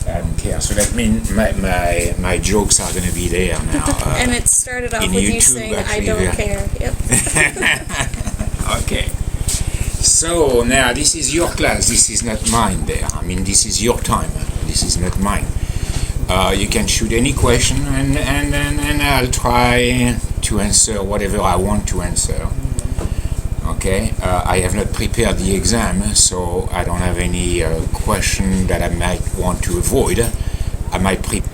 I don't care. So that means my jokes are going to be there now. And it started off with YouTube, you saying, actually, I don't yeah. care. Yep. Okay. So now this is your class. This is not mine there. I mean, this is your time. This is not mine. You can shoot any question and I'll try to answer whatever I want to answer. Okay, I have not prepared the exam, so I don't have any question that I might want to avoid. I might prepare.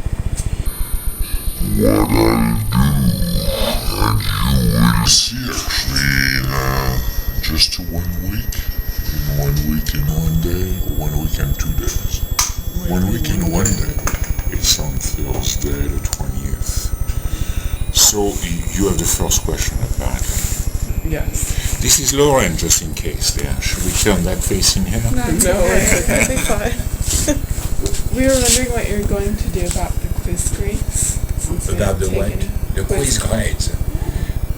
What I'll do, and you will see actually in just 1 week, in 1 week in 1 day, or 1 week and 2 days. 1 week in 1 day. It's on Thursday the 20th. So you have the first question apparently. Yes. This is Lauren, just in case. There, should we turn that facing her? No, it's okay, fine. We were wondering what you're going to do about the quiz grades. About the what? The quiz grades.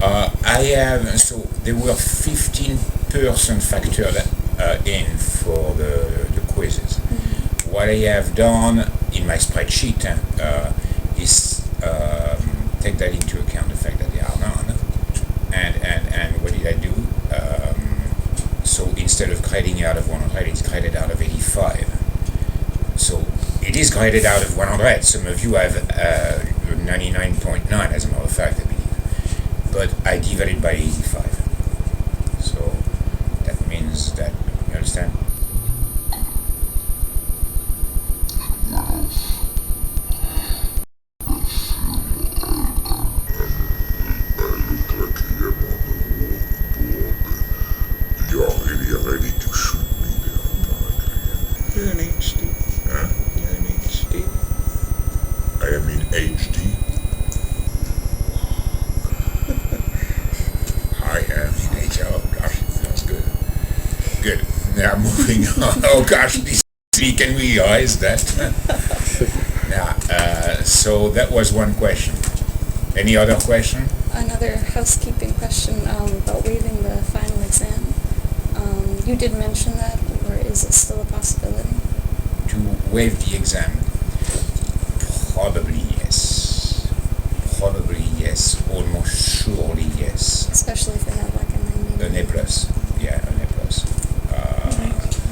I have, so there were 15% factored in for the quizzes. Mm-hmm. What I have done in my spreadsheet is take that into account, the fact that they are none. And what did I do? So instead of grading out of 100, it's graded out of 85. So it is graded out of 100. Some of you have 99.9, as a matter of fact, I believe. But I divided by 85. So that means that, you understand? Ready to shoot me there, apparently. You're in HD. Huh? You're in HD. I am in HD. I am in HD. Oh gosh, it feels good. Good. Now moving on. Oh gosh, we can realize that. Now, so that was one question. Any other question? Another housekeeping question about waiving the final exam. You did mention that, or is it still a possibility? To waive the exam? Probably yes. Probably yes. Almost surely yes. Especially if they have like a 90. An A plus. Yeah, an A plus.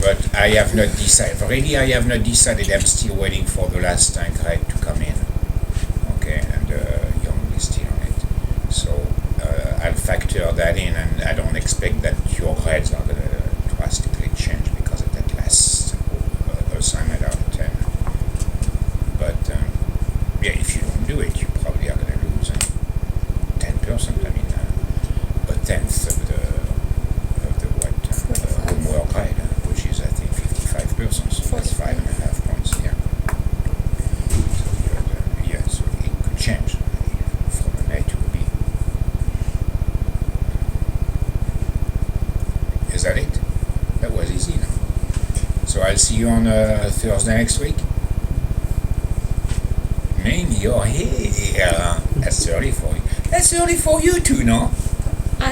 But I have not decided. Really, I have not decided. I'm still waiting for the last grade to come in. Okay, and Young is still on it. So I'll factor that in, and I don't expect that your grades are going to drastically change because of that last assignment out of 10. But yeah, if you don't do it, you probably are going to lose 10%. I mean, a tenth of the homework grade, which is I think 55%. So that's 5.5 points. Yeah. So yeah, so it could change from an A to a B. Is that it? That was easy now. So I'll see you on Thursday next week. Man, you're here. That's early for you. That's early for you too, no?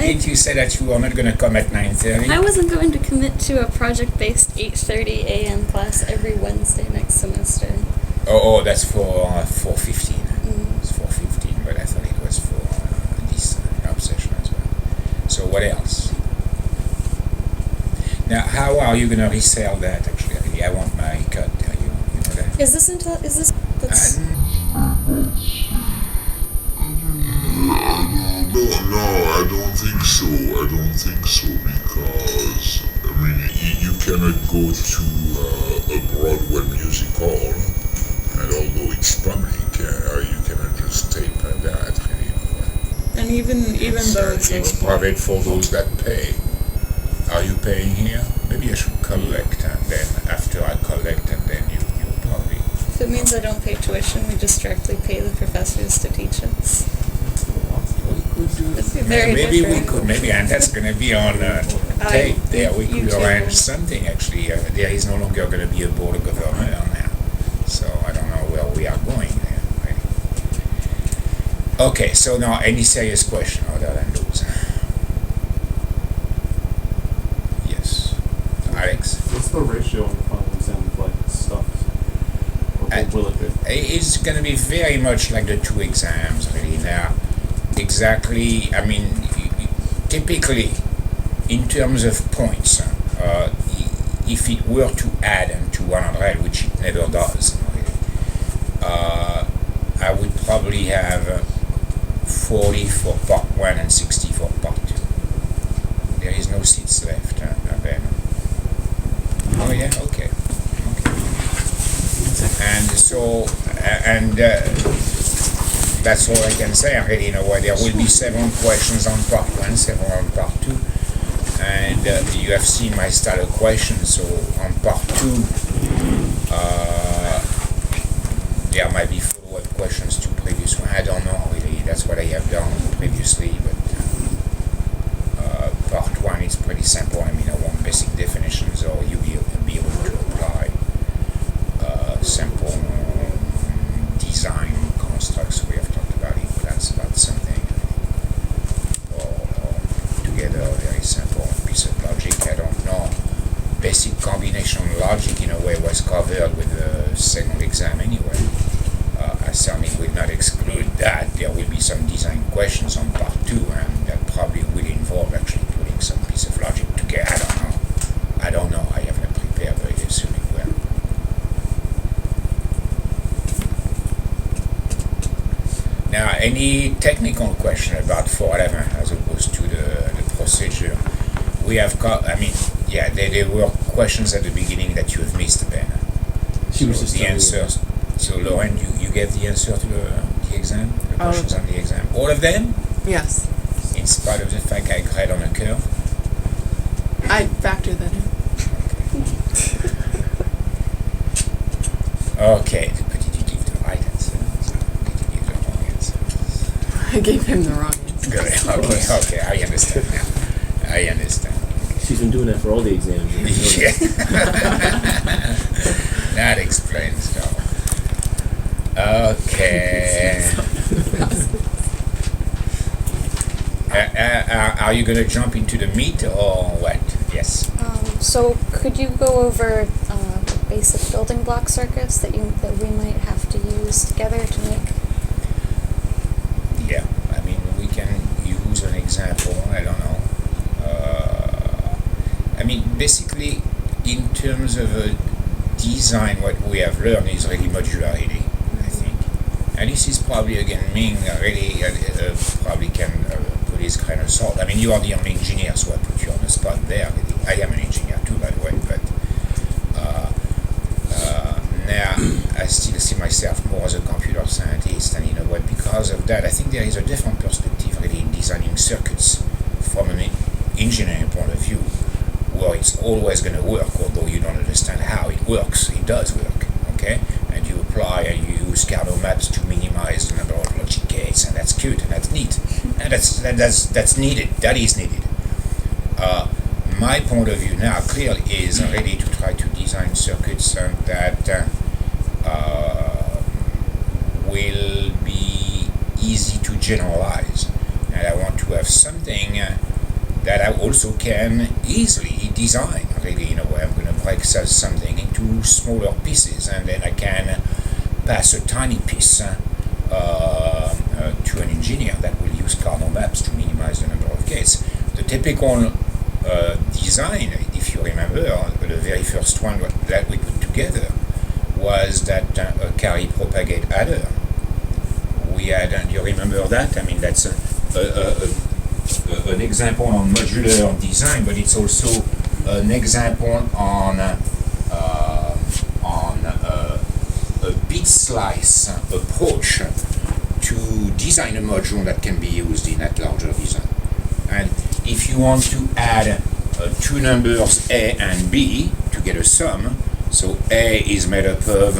Didn't you say that you were not going to come at 9:30? I wasn't going to commit to a project-based 8:30 a.m. class every Wednesday next semester. Oh, that's for 4:15. It's 4:15, but I thought it was for this obsession as well. So what else? Now, how are you going to resell that? Actually, I want my cut. You know that. Is this that's No, I don't think so. I don't think so because, I mean, you cannot go to a Broadway music hall, and although it's public, you cannot just tape that. And even though It's private for those that pay. Are you paying here? Maybe I should collect, and then after I collect, and then you probably... if it means I don't pay tuition, we just directly pay the professors to teach us. We could do That'd be very maybe different. we could, maybe, and that's going to be on tape there. We could YouTube. arrange something, actually. There is no longer going to be a board of governor now. So I don't know where we are going there. Really. Okay, so now any serious question other than those? Yes. Alex? What's the ratio on the final exam of like stuff or will it be? It's going to be very much like the two exams, really. Now, exactly, I mean, typically, in terms of points, if it were to add to 100, which it never does, really, I would probably have 40 for part 1 and 60 for part 2. There is no seats left, Ben. Oh, yeah, okay. And so, that's all I can say, really, in a way. There will be 7 questions on part 1, 7 on part 2. And you have seen my style of questions, so on part 2, there might be follow-up questions to previous one. I don't know, really. That's what I have done previously, but part 1 is pretty simple. I mean, I want basic definitions, or you'll be able to apply simple design constructs we have talked about in class about something, or together a very simple piece of logic. I don't know. Basic combination logic, in a way, was covered with the second exam anyway. I certainly would not exclude that. There will be some design questions on part 2, and that probably will involve actually putting some piece of logic together. I don't know. I haven't prepared, but I assume it will. Now, any technical question about 411 as opposed to the procedure? We have there were questions at the beginning that you have missed, Ben. She was So just the telling me. answers. So, Lauren, you gave the answer to the exam? The All of questions on the exam? All of them? Yes. In spite of the fact I cried on a curve? I factor that in. Okay, but did you give the right answer? Did you give the wrong answer? I gave him the wrong answer. Good. Okay, I understand now. I understand. She's been doing that for all the exams. Yeah. That explains it all. Okay. Are you going to jump into the meat or what? Yes. So could you go over the basic building block circuits that we might have to use together to make? Yeah. I mean, we can use an example. I don't know. I mean, basically, in terms of design, what we have learned is really modularity, I think. And this is probably, again, Ming really probably can put his kind of salt. I mean, you are the only engineer, so I put you on the spot there. I am an engineer too, by the way, but now I still see myself more as a computer scientist, and because of that, I think there is a different perspective really in designing circuits from an engineering point of view, where it's always going to work, although you don't understand how it works. It does work, okay? And you apply and you use Carnot maps to minimize the number of logic gates, and that's cute and that's neat, and that's needed. That is needed. My point of view now clearly is really to try to design circuits that will be easy to generalize, and I want to have something that I also can easily design. Really, in a way, I'm going to break something into smaller pieces, and then I can pass a tiny piece to an engineer that will use Carnot maps to minimize the number of gates. The typical design, if you remember, the very first one that we put together was that a carry propagate adder. We had, you remember that? I mean, that's an example on modular design, but it's also an example on a bit slice approach to design a module that can be used in that larger design. And if you want to add two numbers A and B to get a sum, so A is made up of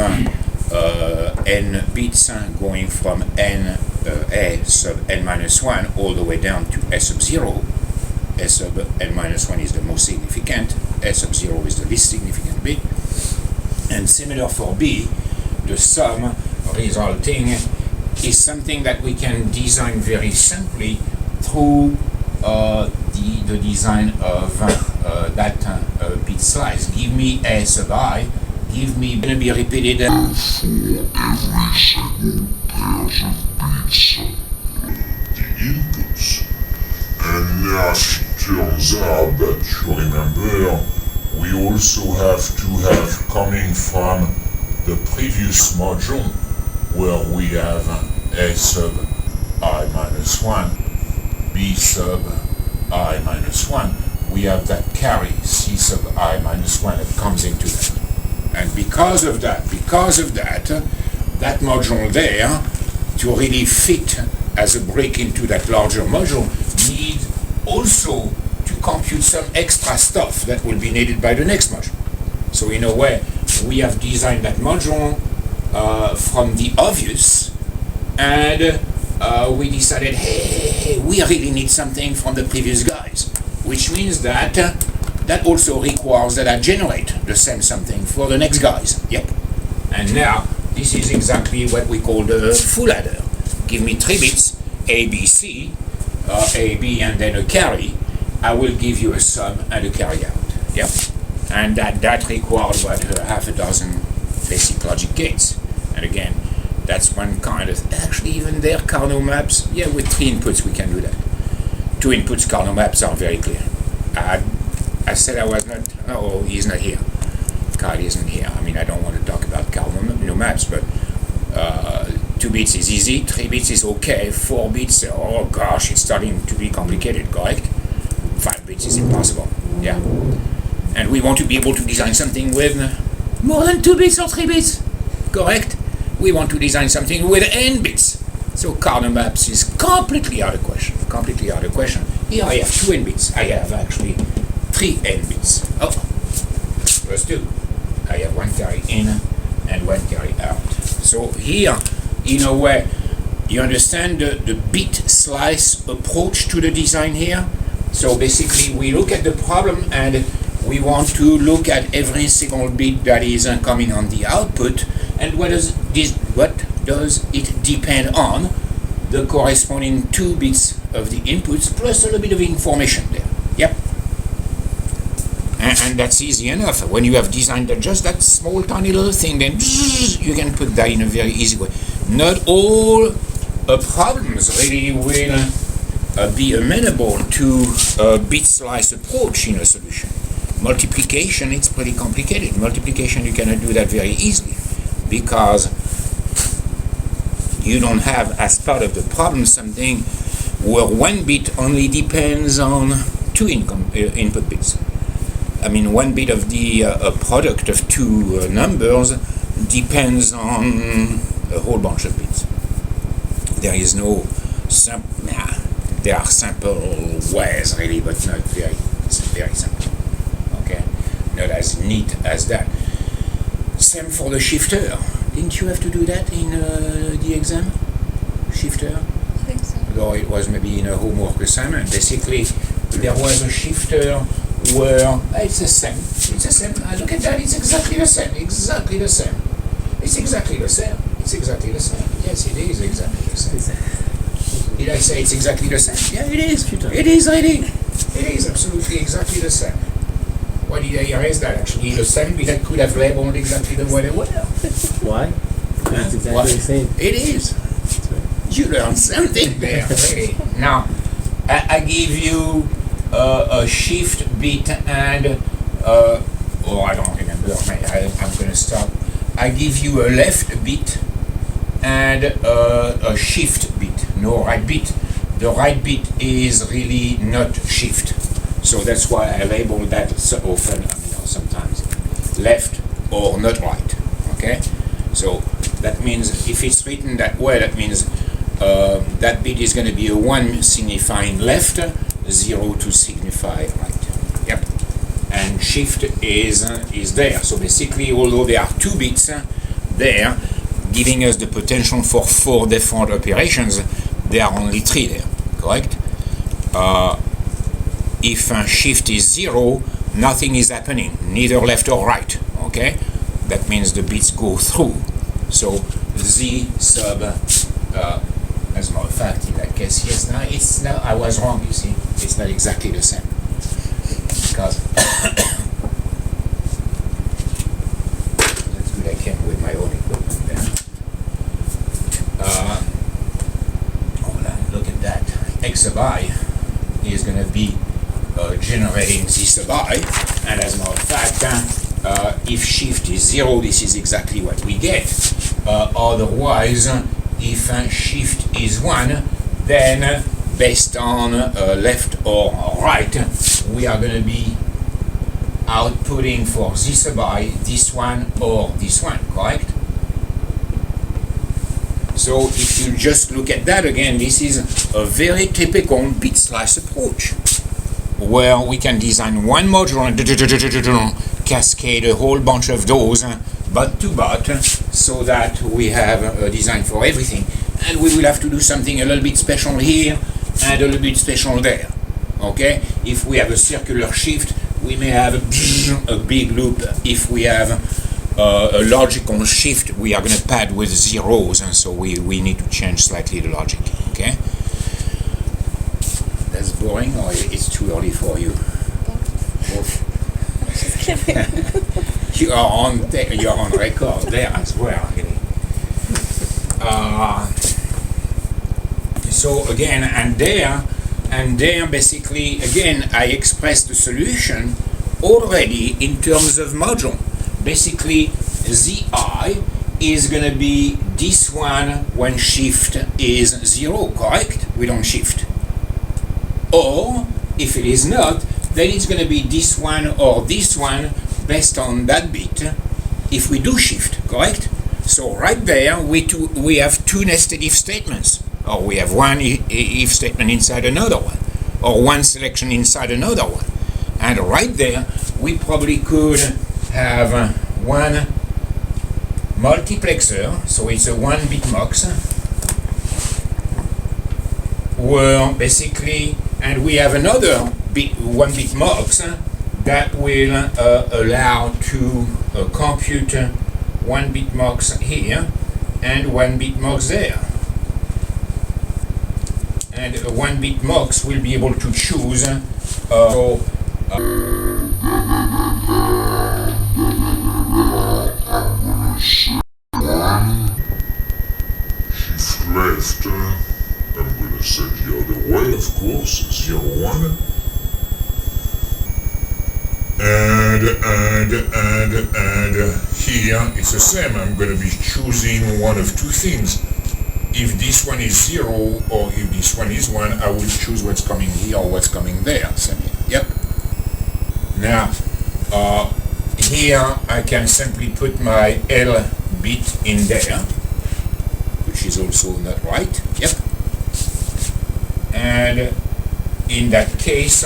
n bits going from n A sub n minus 1 all the way down to S sub 0. S sub n minus 1 is the most significant, S sub 0 is the least significant bit. And similar for B, the sum resulting is something that we can design very simply through the design of that bit slice. Give me A sub I, give me, gonna be repeated. for every single pairs of beats, the inputs. And now it turns out that you remember, we also have to have coming from the previous module where we have a sub I minus 1, b sub I minus 1. We have that carry c sub I minus 1 that comes into that. And because of that, that module there, to really fit as a break into that larger module, needs also to compute some extra stuff that will be needed by the next module. So in a way, we have designed that module from the obvious, and we decided, hey, we really need something from the previous guys, which means that that also requires that I generate the same something for the next guys. Yep. And now, this is exactly what we call the full adder. Give me 3 bits, A, B, C, A, B, and then a carry. I will give you a sum and a carry out. Yep. And that requires half a dozen basic logic gates. And again, that's one kind of, actually even there, Carnot maps, yeah, with 3 inputs we can do that. 2 inputs Carnot maps are very clear. I said I was not, oh, he's not here. Kyle isn't here. I mean, I don't want to talk about Carnot maps, but 2 bits is easy, 3 bits is okay, 4 bits, oh gosh, it's starting to be complicated, correct? 5 bits is impossible, yeah. And we want to be able to design something with more than 2 bits or 3 bits, correct? We want to design something with n bits. So Carnot maps is completely out of question, completely out of question. Here I have 2 n bits, I have actually 3 n bits. Oh, plus 2. I have 1 carry in and 1 carry out. So here, in a way, you understand the bit slice approach to the design here? So basically, we look at the problem and we want to look at every single bit that is coming on the output, and what does it depend on? The corresponding 2 bits of the inputs plus a little bit of information there. Yep. And that's easy enough. When you have designed just that small tiny little thing, then you can put that in a very easy way. Not all problems really will be amenable to a bit slice approach in a solution. Multiplication, it's pretty complicated. Multiplication, you cannot do that very easily because you don't have as part of the problem something where 1 bit only depends on 2 input bits. I mean, 1 bit of the product of 2 numbers depends on a whole bunch of bits. There is no there are simple ways really, but not very simple. Okay, not as neat as that. Same for the shifter. Didn't you have to do that in the exam? Shifter? I think so. Though it was maybe in a homework assignment. Basically, there was a shifter where it's the same. It's the same. Look at that. It's exactly the same. Exactly the same. It's exactly the same. It's exactly the same. Yes, it is exactly the same. Did I say it's exactly the same? Yeah, it is. It is really. It is absolutely exactly the same. Why did I erase that? Actually, the same bit that could have labeled exactly the way they were. Why? It's exactly Why? the same. It is. You learned something there, really. Now, I give you a shift bit and, I don't remember, I'm going to stop. I give you a left bit and a shift bit, no right bit. The right bit is really not shift. So that's why I label that so often, sometimes left or not right, okay? So that means if it's written that way, that means that bit is going to be a 1 signifying left, 0 to signify right. Yep. And shift is there. So basically, although there are 2 bits there, giving us the potential for 4 different operations, there are only 3 there, correct? If shift is 0, nothing is happening, neither left or right, okay? That means the bits go through. So Z sub, as a matter of fact, in that case, yes, now I was wrong, you see. It's not exactly the same. Because came with my own equipment there. Hold on, look at that. X sub I is going to be generating Z sub I, and as a matter of fact, if shift is 0, this is exactly what we get. Otherwise, if shift is 1, then based on left or right, we are going to be outputting for Z sub I this one or this one, correct? So if you just look at that again, this is a very typical bit slice approach, where we can design one module and cascade a whole bunch of those butt to butt, so that we have a design for everything. And we will have to do something a little bit special here and a little bit special there. Okay? If we have a circular shift, we may have a big loop. If we have a logical shift, we are going to pad with zeros, and so we need to change slightly the logic. Okay? That's boring, or it's too early for you? I'm just kidding. You're on record there as well. So again, and there basically, again, I express the solution already in terms of module. Basically, Zi is going to be this one when shift is 0, correct? We don't shift. Or, if it is not, then it's going to be this one or this one based on that bit if we do shift, correct? So right there, we have two nested if statements. Or we have one if statement inside another one, or one selection inside another one. And right there, we probably could have one multiplexer, so it's a 1-bit mux, where basically, and we have another 1-bit mux that will allow to compute 1-bit mux here and 1-bit mux there. And a 1-bit mux will be able to choose Shift left, I'm going to set the other way, of course, 0, 1. And here it's the same. I'm going to be choosing one of two things. If this one is 0 or if this one is 1, I will choose what's coming here or what's coming there. Yep. Now, here I can simply put my L bit in there, which is also not right. Yep. And in that case,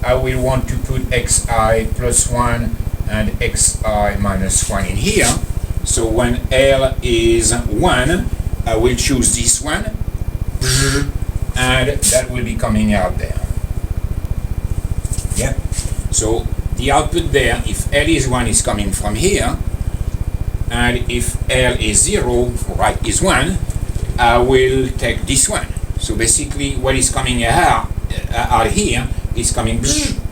I will want to put xi plus 1 and xi minus 1 in here. So when L is 1, I will choose this one, and that will be coming out there. Yep. So the output there, if L is 1, is coming from here, and if L is 0, right is 1, I will take this one. So basically, what is coming out here is coming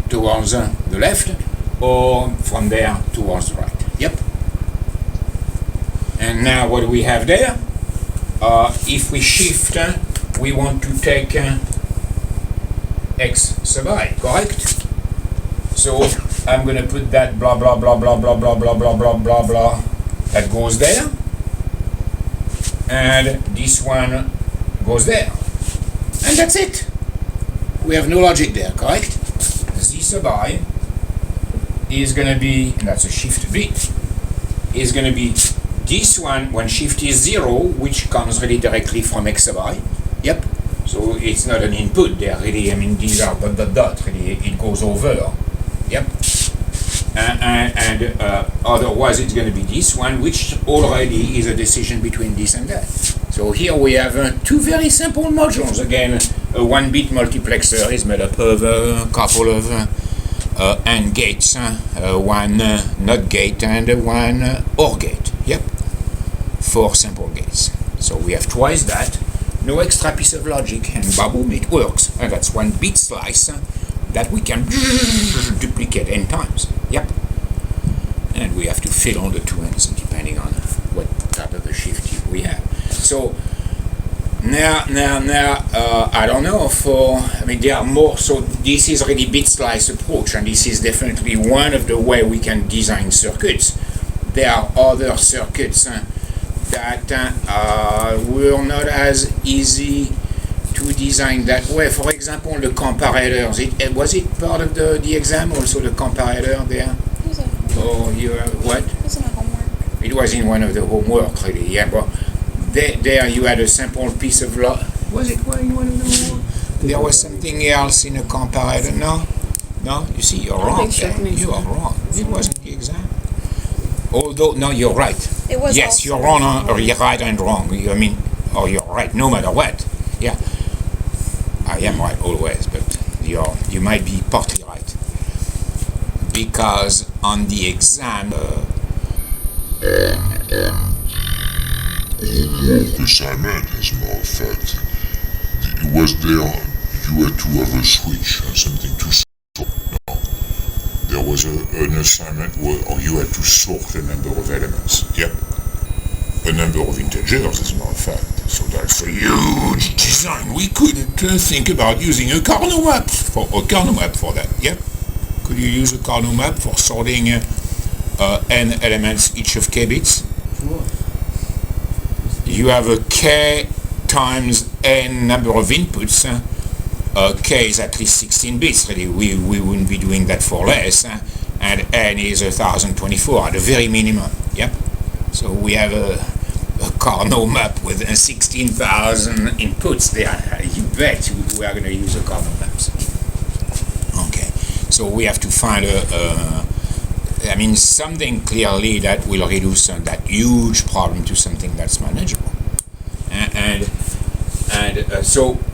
towards the left, or from there towards the right. Yep. And now what do we have there? If we shift, we want to take x sub I, correct? So I'm going to put that blah blah blah blah blah blah blah blah blah blah blah that goes there, and this one goes there, and that's it. We have no logic there, correct? Z sub I is going to be, and that's a shift bit, is going to be this one when shift is 0, which comes really directly from x sub I. Yep. So it's not an input there, really. I mean, these are dot, really. It goes over. Yep. And otherwise, it's going to be this one, which already is a decision between this and that. So here we have two very simple modules. Again, a 1-bit multiplexer is made up of a couple of AND gates, one NOT gate and one OR gate. Yep. 4 simple gates. So we have twice that, no extra piece of logic, and boom, it works. And that's 1-bit slice that we can duplicate n times. Yep. And we have to fill all the 2 ends independently. depending on what type of a shift we have. So now, I don't know. There are more. So this is really bit slice approach, and this is definitely one of the way we can design circuits. There are other circuits that were not as easy to design that way. For example, the comparators. Was it part of the exam also, the comparator there? It was a homework. Oh, what? It wasn't a homework. It was in one of the homework, really. Yeah, but there you had a simple piece of law. Was it in one of the homework? There was something else in a comparator. No. You see, you're wrong. You are wrong. It wasn't the exam. Although, no, you're right. It was. Yes, also you're wrong, or you're right and wrong. Or you're right, no matter what. Yeah, I am right always, but you might be partly right, because on the exam. Assignment, as a matter of fact, it was there. You had to have a switch or something to sort. No, there was an assignment where you had to sort a number of elements. Yep, a number of integers, as a matter of fact. So that's a huge design. We couldn't think about using a Carnot map for that. Yep. Could you use a Carnot map for sorting n elements each of k bits? Sure. You have a k times n number of inputs. K is at least 16 bits. Really, we wouldn't be doing that for less. And n is 1024 at the very minimum. Yep. So we have a Carnot map with 16,000 inputs there. You bet we are going to use a Carnot maps. Okay. So we have to find something clearly that will reduce that huge problem to something that's manageable.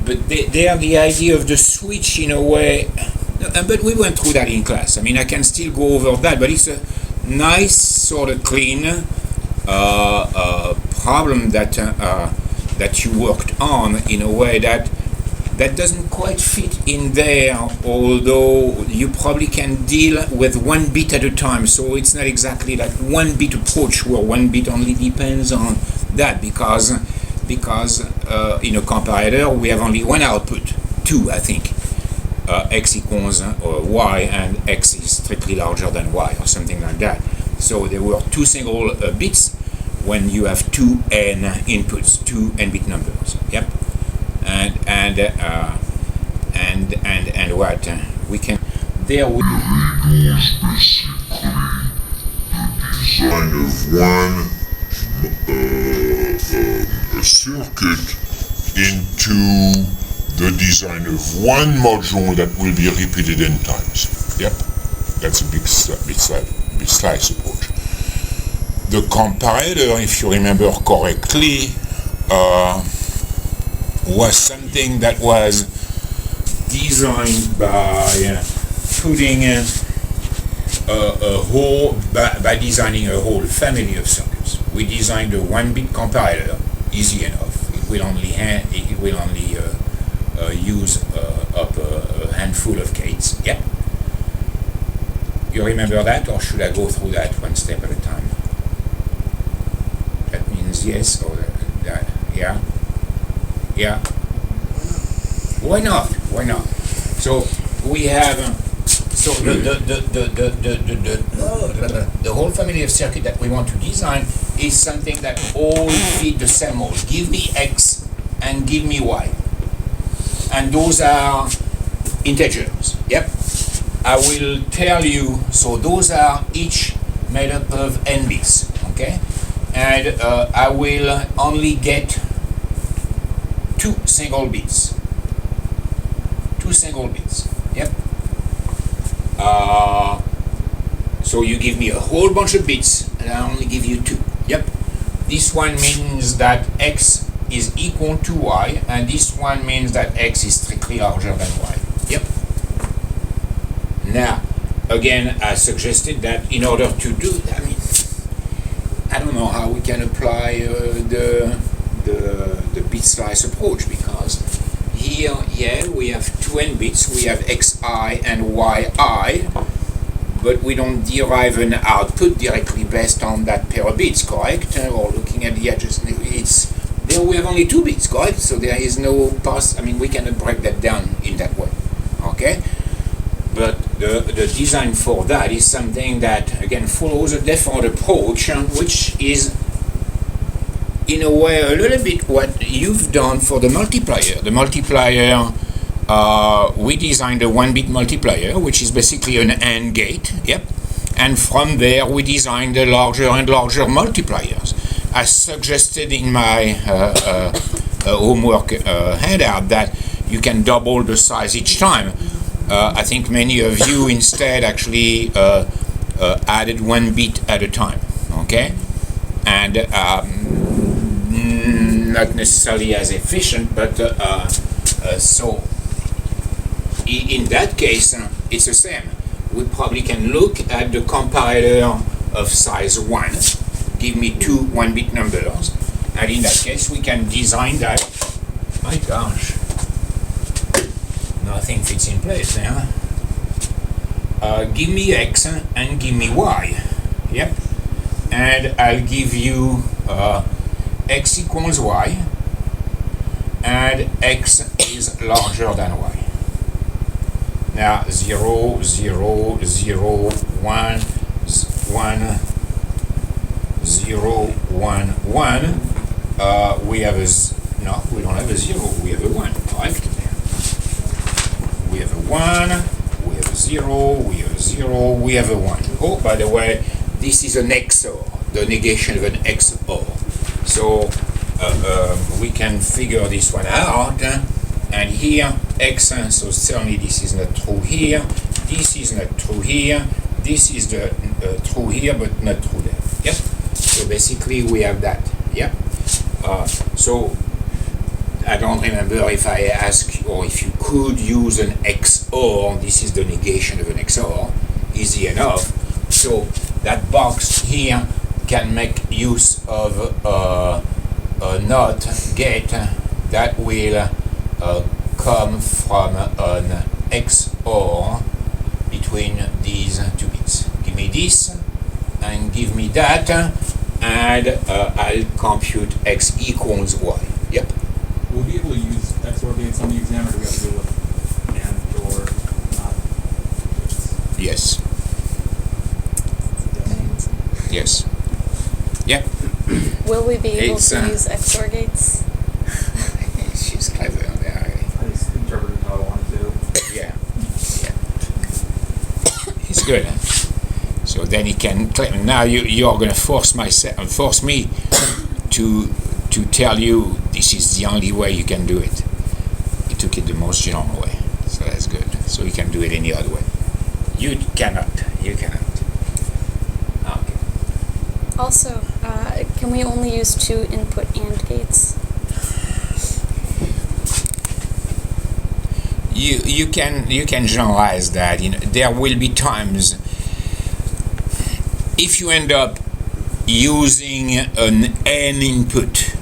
But the idea of the switch in a way, but we went through that in class. I can still go over that, but it's a nice sort of clean problem that you worked on in a way that doesn't quite fit in there, although you probably can deal with one bit at a time. So it's not exactly that one bit approach where one bit only depends on that, because in a comparator we have only one output, two, I think. X equals y, and x is strictly larger than y, or something like that. So there were two single bits when you have two n inputs, two n-bit numbers. Yep. And what we can there we design of one a circuit into the design of one module that will be repeated n times. Yep, that's a big slice approach. The comparator, if you remember correctly, was something that was designed by putting by designing a whole family of circuits. We designed a one-bit comparator, easy enough. It will only use up a handful of gates. Yep. You remember that, or should I go through that one step at a time? That means yes, or that, yeah. Yeah. Why not? So we have the whole family of circuit that we want to design is something that all fit the same mold. Give me x and give me y, and those are integers. Yep. I will tell you. So those are each made up of n bits. Okay, and I will only get two single bits. Yep. So you give me a whole bunch of bits, and I only give you two. Yep. This one means that x is equal to y, and this one means that x is strictly larger than y. Yep. Now, again, I suggested that in order to do that, I don't know how we can apply the bit slice approach, because here, we have two n bits, we have xi and yi, but we don't derive an output directly based on that pair of bits, correct? Or looking at the adjacent, there we have only 2 bits, correct? So there is no we cannot break that down in that way, okay? But the design for that is something that, again, follows a different approach, which is, in a way, a little bit what you've done for the multiplier. The multiplier, we designed a 1-bit multiplier, which is basically an AND gate, yep. And from there, we designed the larger and larger multipliers. As suggested in my homework handout, that you can double the size each time. I think many of you instead actually added 1 bit at a time, okay? And not necessarily as efficient, but so in that case, it's the same. We probably can look at the comparator of size 1, give me 2 1-bit numbers, and in that case we can design that. My gosh, nothing fits in place there. Give me X and give me Y, yep, and I'll give you X equals Y, and X is larger than Y. Now 0, 0, 0, 1, 1, 0, 1, 1. We have no, we don't have a 0, we have a 1, correct? We have a 1, we have a 0, we have a 0, we have a 1. Oh, by the way, this is an XOR, the negation of an XOR. So we can figure this one out. And here, X, so certainly this is not true here, this is not true here, this is the true here, but not true there. Yep. So basically we have that. Yep. So I don't remember if I asked or if you could use an XOR. This is the negation of an XOR. Easy enough. So that box here can make use of a NOT gate that will come from an XOR between these 2 bits. Give me this and give me that, and I'll compute X equals Y. Yep. Will we be able to use XOR gates on the exam, or do we have to deal with AND or not? Yes. Yes. Yep. Will we be able It's, to use XOR gates? She's clever there. I just interpreted how I wanted to. Yeah. Yeah. It's good. Huh? So then he can claim. Now you're going to force me to tell you this is the only way you can do it. He took it the most general way, so that's good. So you can do it any other way. You cannot. Okay. Also, can we only use 2 input AND gates? You can generalize that. There will be times if you end up using an N input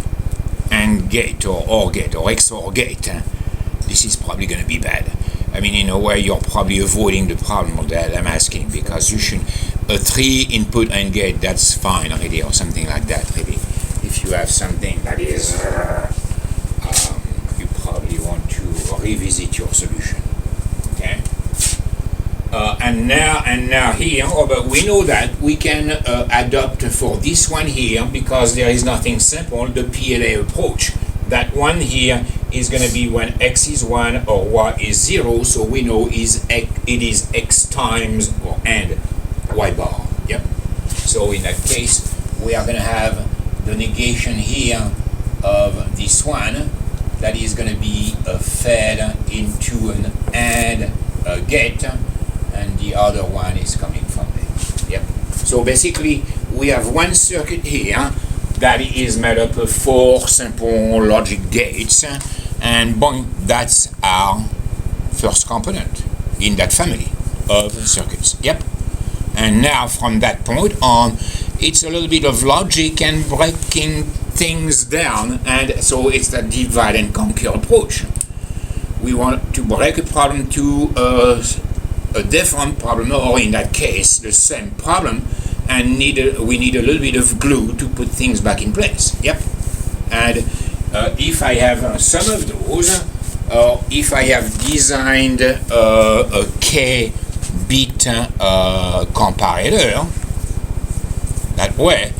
AND gate or OR gate or XOR gate, this is probably going to be bad. I mean, in a way, you're probably avoiding the problem that I'm asking, because you should a 3-input AND gate, that's fine already, or something like that, really. If you have something that is, you probably want to revisit your solution. Okay. And now here, but we know that we can adopt for this one here, because there is nothing simple, the PLA approach. That one here is going to be when X is 1 or Y is 0, so we know it is X times or and Y bar. Yep. So in that case, we are going to have the negation here of this one that is going to be fed into an AND gate, and the other one is coming from there. Yep. So basically, we have one circuit here that is made up of 4 simple logic gates, and boom, that's our first component in that family of circuits. Yep. And now from that point on, it's a little bit of logic and breaking things down, and so it's the divide and conquer approach. We want to break a problem to a a different problem, or in that case, the same problem, and we need a little bit of glue to put things back in place. Yep. And if I have some of those, or if I have designed a k-bit comparator, that way,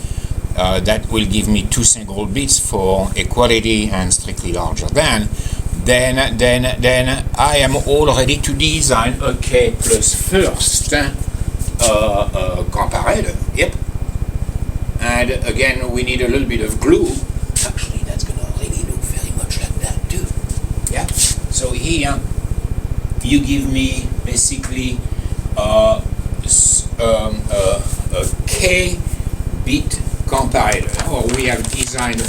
that will give me 2 single bits for equality and strictly larger than, then I am all ready to design a k plus first comparator. Yep. And again, we need a little bit of glue. Actually, that's going to really look very much like that too. Yeah. So here, you give me basically a k-bit comparator, or we have designed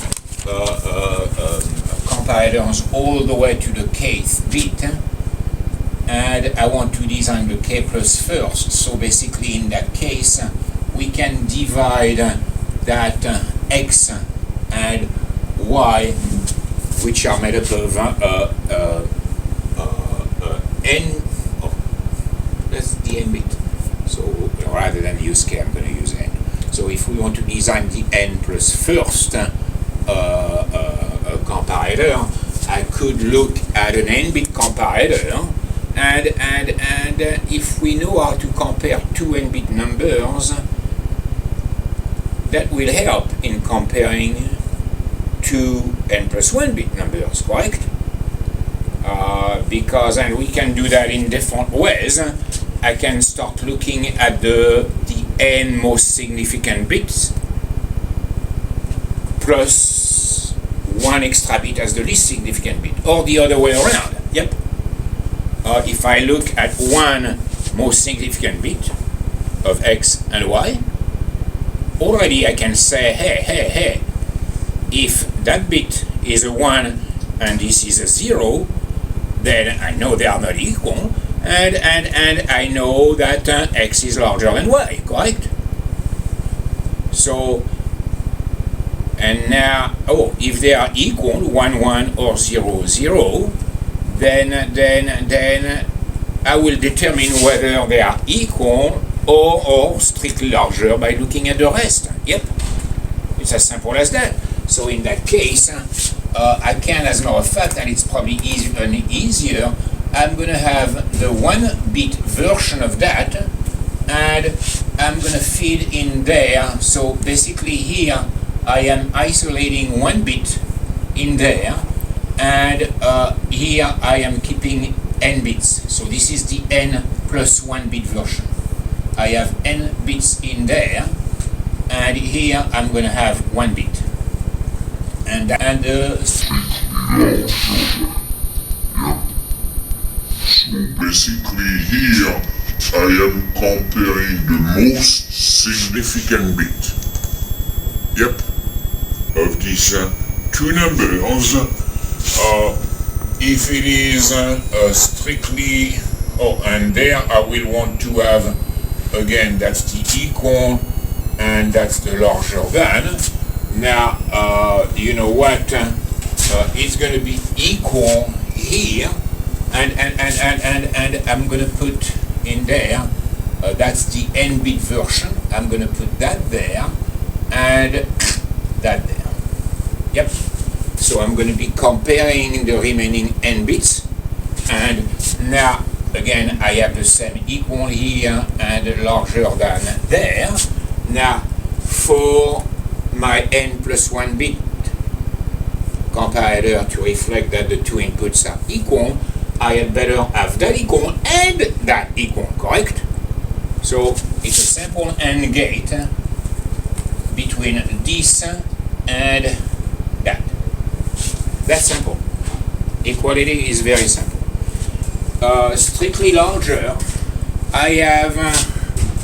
comparators all the way to the kth bit, and I want to design the k plus first. So basically, in that case, we can divide that x and y, which are made up of n. Oh, that's the n bit. So rather than use k, I'm going to use n. So if we want to design the n plus first comparator, I could look at an n-bit comparator, and if we know how to compare two n-bit numbers, that will help in comparing two n plus 1 bit numbers, correct? Because, and we can do that in different ways. I can start looking at the n most significant bits plus 1 extra bit as the least significant bit, or the other way around. Yep. If I look at 1 most significant bit of x and y, already I can say, hey, if that bit is a 1 and this is a 0, then I know they are not equal, and I know that x is larger than y, correct? So, and now, if they are equal, 1, 1 or 0, 0, then I will determine whether they are equal or strictly larger by looking at the rest. Yep, it's as simple as that. So in that case, I can, as a matter of fact, and it's probably even easier, I'm going to have the 1-bit version of that, and I'm going to feed in there. So basically here, I am isolating 1 bit in there, and here I am keeping n bits. So this is the n plus 1 bit version. I have n bits in there, and here I'm going to have 1 bit. And So basically here I am comparing the most significant bit. Yep. Of these two numbers. If it is strictly, and there I will want to have, again, that's the equal and that's the larger than. Now, you know what? It's going to be equal here, and I'm going to put in there. That's the n-bit version. I'm going to put that there, and that there. Yep. So I'm going to be comparing the remaining n bits, and now again I have the same equal here and larger than there. Now for my n plus 1 bit comparator to reflect that the two inputs are equal, I had better have that equal and that equal, correct? So it's a simple AND gate between this and that. That's simple. Equality is very simple. Strictly larger, I have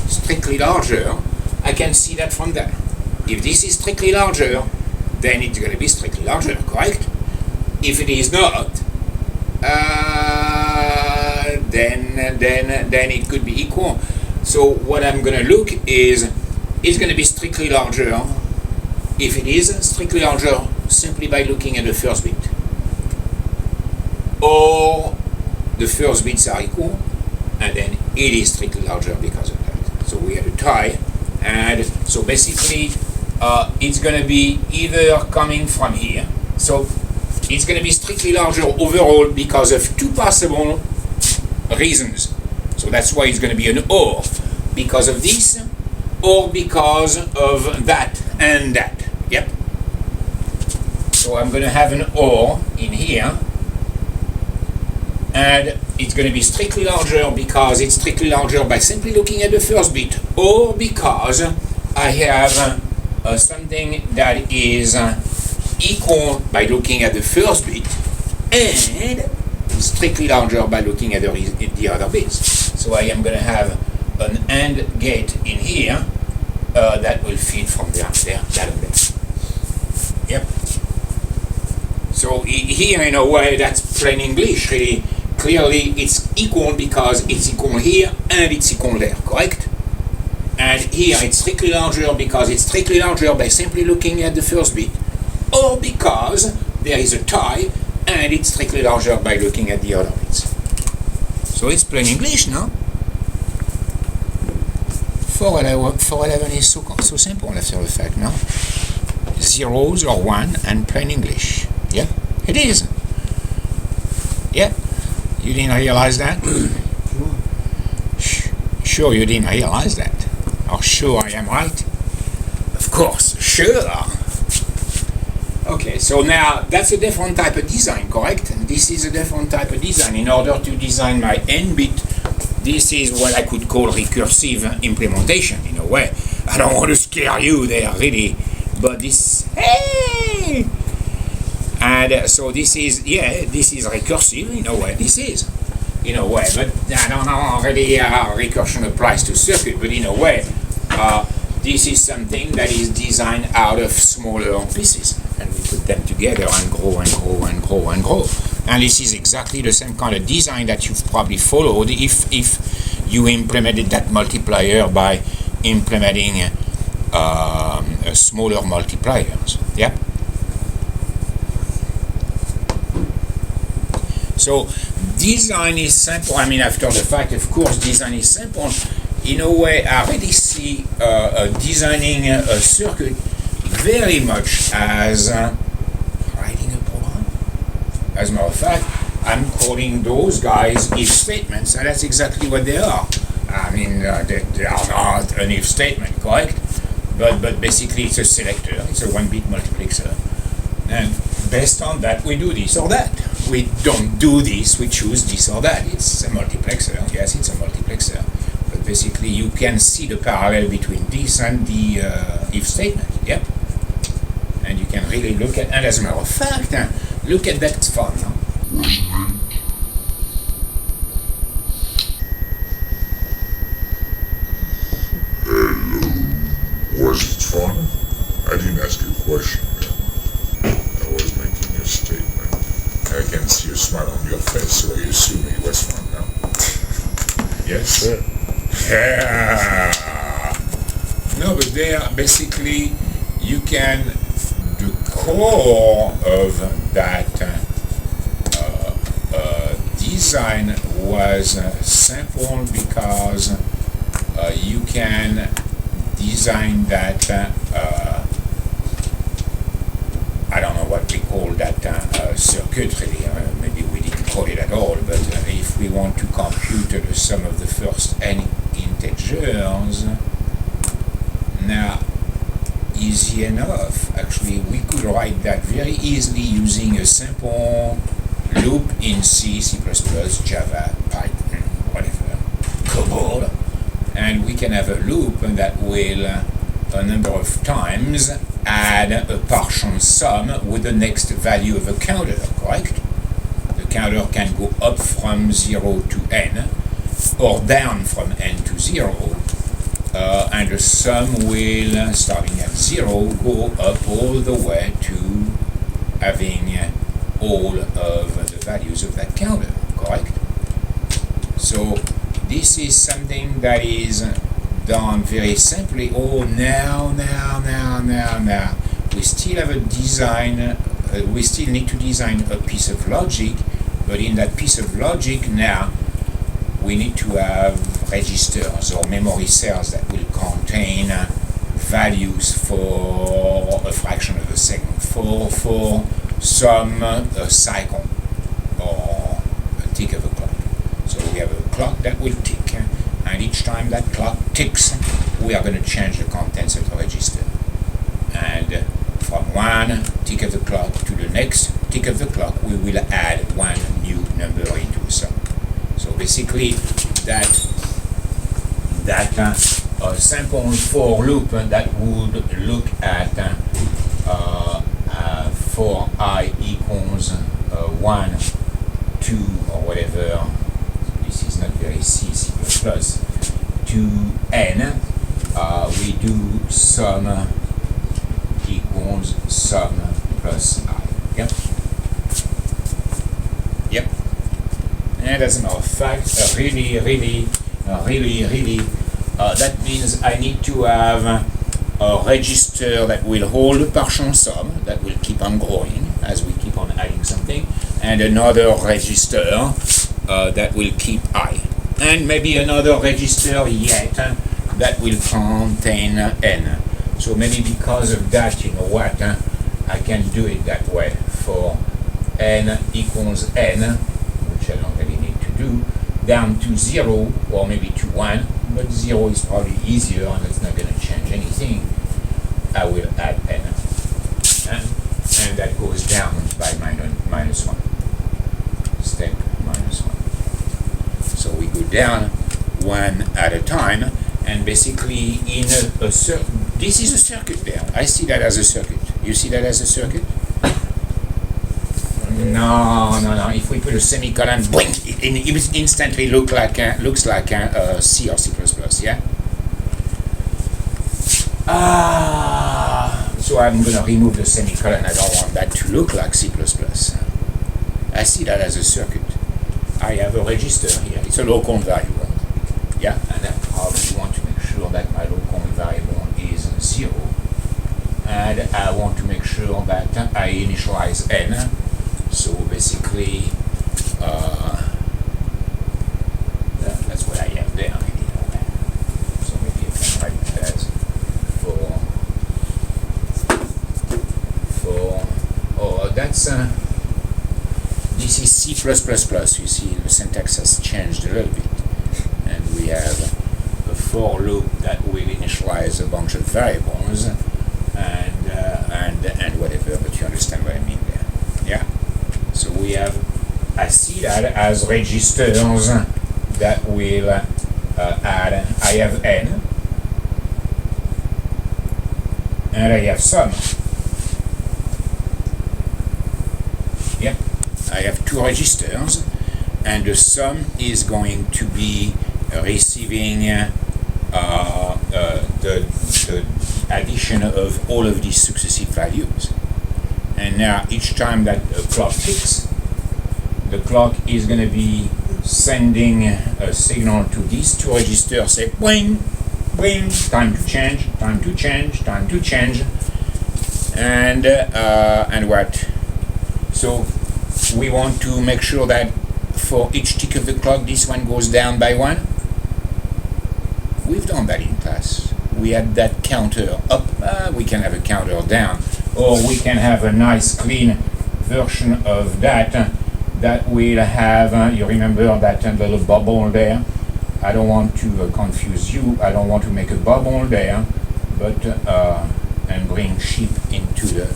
strictly larger. I can see that from there. If this is strictly larger, then it's going to be strictly larger, correct? If it is not, then it could be equal. So what I'm going to look is going to be strictly larger. If it is strictly larger, simply by looking at the first bit, or the first bits are equal, and then it is strictly larger because of that. So we had a tie, and so basically it's going to be either coming from here. So it's going to be strictly larger overall because of two possible reasons. So that's why it's going to be an or, because of this, or because of that and that. Yep. So I'm going to have an or in here, and it's going to be strictly larger because it's strictly larger by simply looking at the first bit, or because I have something that is equal by looking at the first bit, and strictly larger by looking at the other bits. So I am going to have an AND gate in here that will feed from there, that and there. Yep. So here, in a way, that's plain English, really. Clearly, it's equal because it's equal here and it's equal there, correct? And here, it's strictly larger because it's strictly larger by simply looking at the first bit, or because there is a tie and it's strictly larger by looking at the other bits. So it's plain English, no? 411 is so simple after the fact, no? Zeros or 1 and plain English. Yeah, it is. Yeah, you didn't realize that? Sure you didn't realize that? Or sure I am right? Of course, sure. Okay, so now that's a different type of design, correct? This is a different type of design. In order to design my n bit, this is what I could call recursive implementation, in a way. I don't want to scare you there, really, but this, hey! And so this is recursive, in a way, this is, in a way, but I don't know really how recursion applies to circuit, but in a way, this is something that is designed out of smaller pieces, and we put them together and grow and grow and grow and grow. And this is exactly the same kind of design that you've probably followed if you implemented that multiplier by implementing smaller multipliers. Yep. So design is simple. I mean, after the fact, of course, design is simple. In a way, I really see designing a circuit very much as writing a program. As a matter of fact, I'm calling those guys if statements, and that's exactly what they are. I mean, they are not an if statement, correct? But basically, it's a selector. It's a one-bit multiplexer. And based on that, we do this or that. We don't do this, we choose this or that. It's a multiplexer. Yes, it's a multiplexer. But basically, you can see the parallel between this and the if statement. Yep. And you can really look at, and as a matter of fact, look at that fun. No? Hello. Was it fun? I didn't ask you a question. I was making a statement. I can see a smile on your face, so I assume it was fun now. Yes? Yeah. No, but there, basically, you can, the core of that design was simple because you can design that I don't know what we call that circuit, really. Maybe we didn't call it at all, but if we want to compute the sum of the first n integers, now, easy enough. Actually, we could write that very easily using a simple loop in C, C++, Java, Python, whatever, COBOL, and we can have a loop that will, a number of times, add a partial sum with the next value of a counter, correct? The counter can go up from 0 to n, or down from n to 0, and the sum will, starting at 0, go up all the way to having all of the values of that counter, correct? So this is something that is done very simply. Oh, now. We still have a design, we still need to design a piece of logic, but in that piece of logic now, we need to have registers or memory cells that will contain values for a fraction of a second, for some cycle or a tick of a clock. So we have a clock that will tick, and each time that clock ticks, we are going to change the contents of the register. And from one tick of the clock to the next tick of the clock, we will add one new number into a sum. So basically, that sample for loop that would look at for I equals 1, 2, or whatever. This is not very C++. To n, we do sum equals sum plus I. Yep. Yep. And as a matter of fact, really, that means I need to have a register that will hold a partial sum, that will keep on growing as we keep on adding something, and another register that will keep I. And maybe another register yet that will contain n. So maybe because of that, you know what, I can do it that way for n equals n, which I don't really need to do, down to 0 or maybe to 1, but 0 is probably easier and it's not going to change anything. I will add n. And that goes down by minus 1. Step minus 1. So we go down one at a time, and basically in a circuit, this is a circuit there. I see that as a circuit. You see that as a circuit? No. If we put a semicolon, blink, it instantly looks like C or C++, yeah? So I'm going to remove the semicolon. I don't want that to look like C++. I see that as a circuit. I have a register here. It's a local variable. Yeah, and I probably want to make sure that my local variable is 0. And I want to make sure that I initialize n. So basically, that's what I have there. So maybe I can write it as that's this is C++. You see, the syntax has changed a little bit, and we have a for loop that will initialize a bunch of variables and whatever. But you understand what I mean there, yeah? So we have, I see that as registers that will add. I have n, and I have sum. Yep, I have two registers, and the sum is going to be receiving the addition of all of these successive values. And now each time that a clock ticks, the clock is going to be sending a signal to these two registers, say boing, boing, time to change, time to change, time to change, and what? So we want to make sure that for each tick of the clock, this one goes down by 1. We've done that in class. We had that counter up. We can have a counter down, or we can have a nice clean version of that that will have, you remember that little bubble there? I don't want to confuse you. I don't want to make a bubble there, but and bring sheep into the...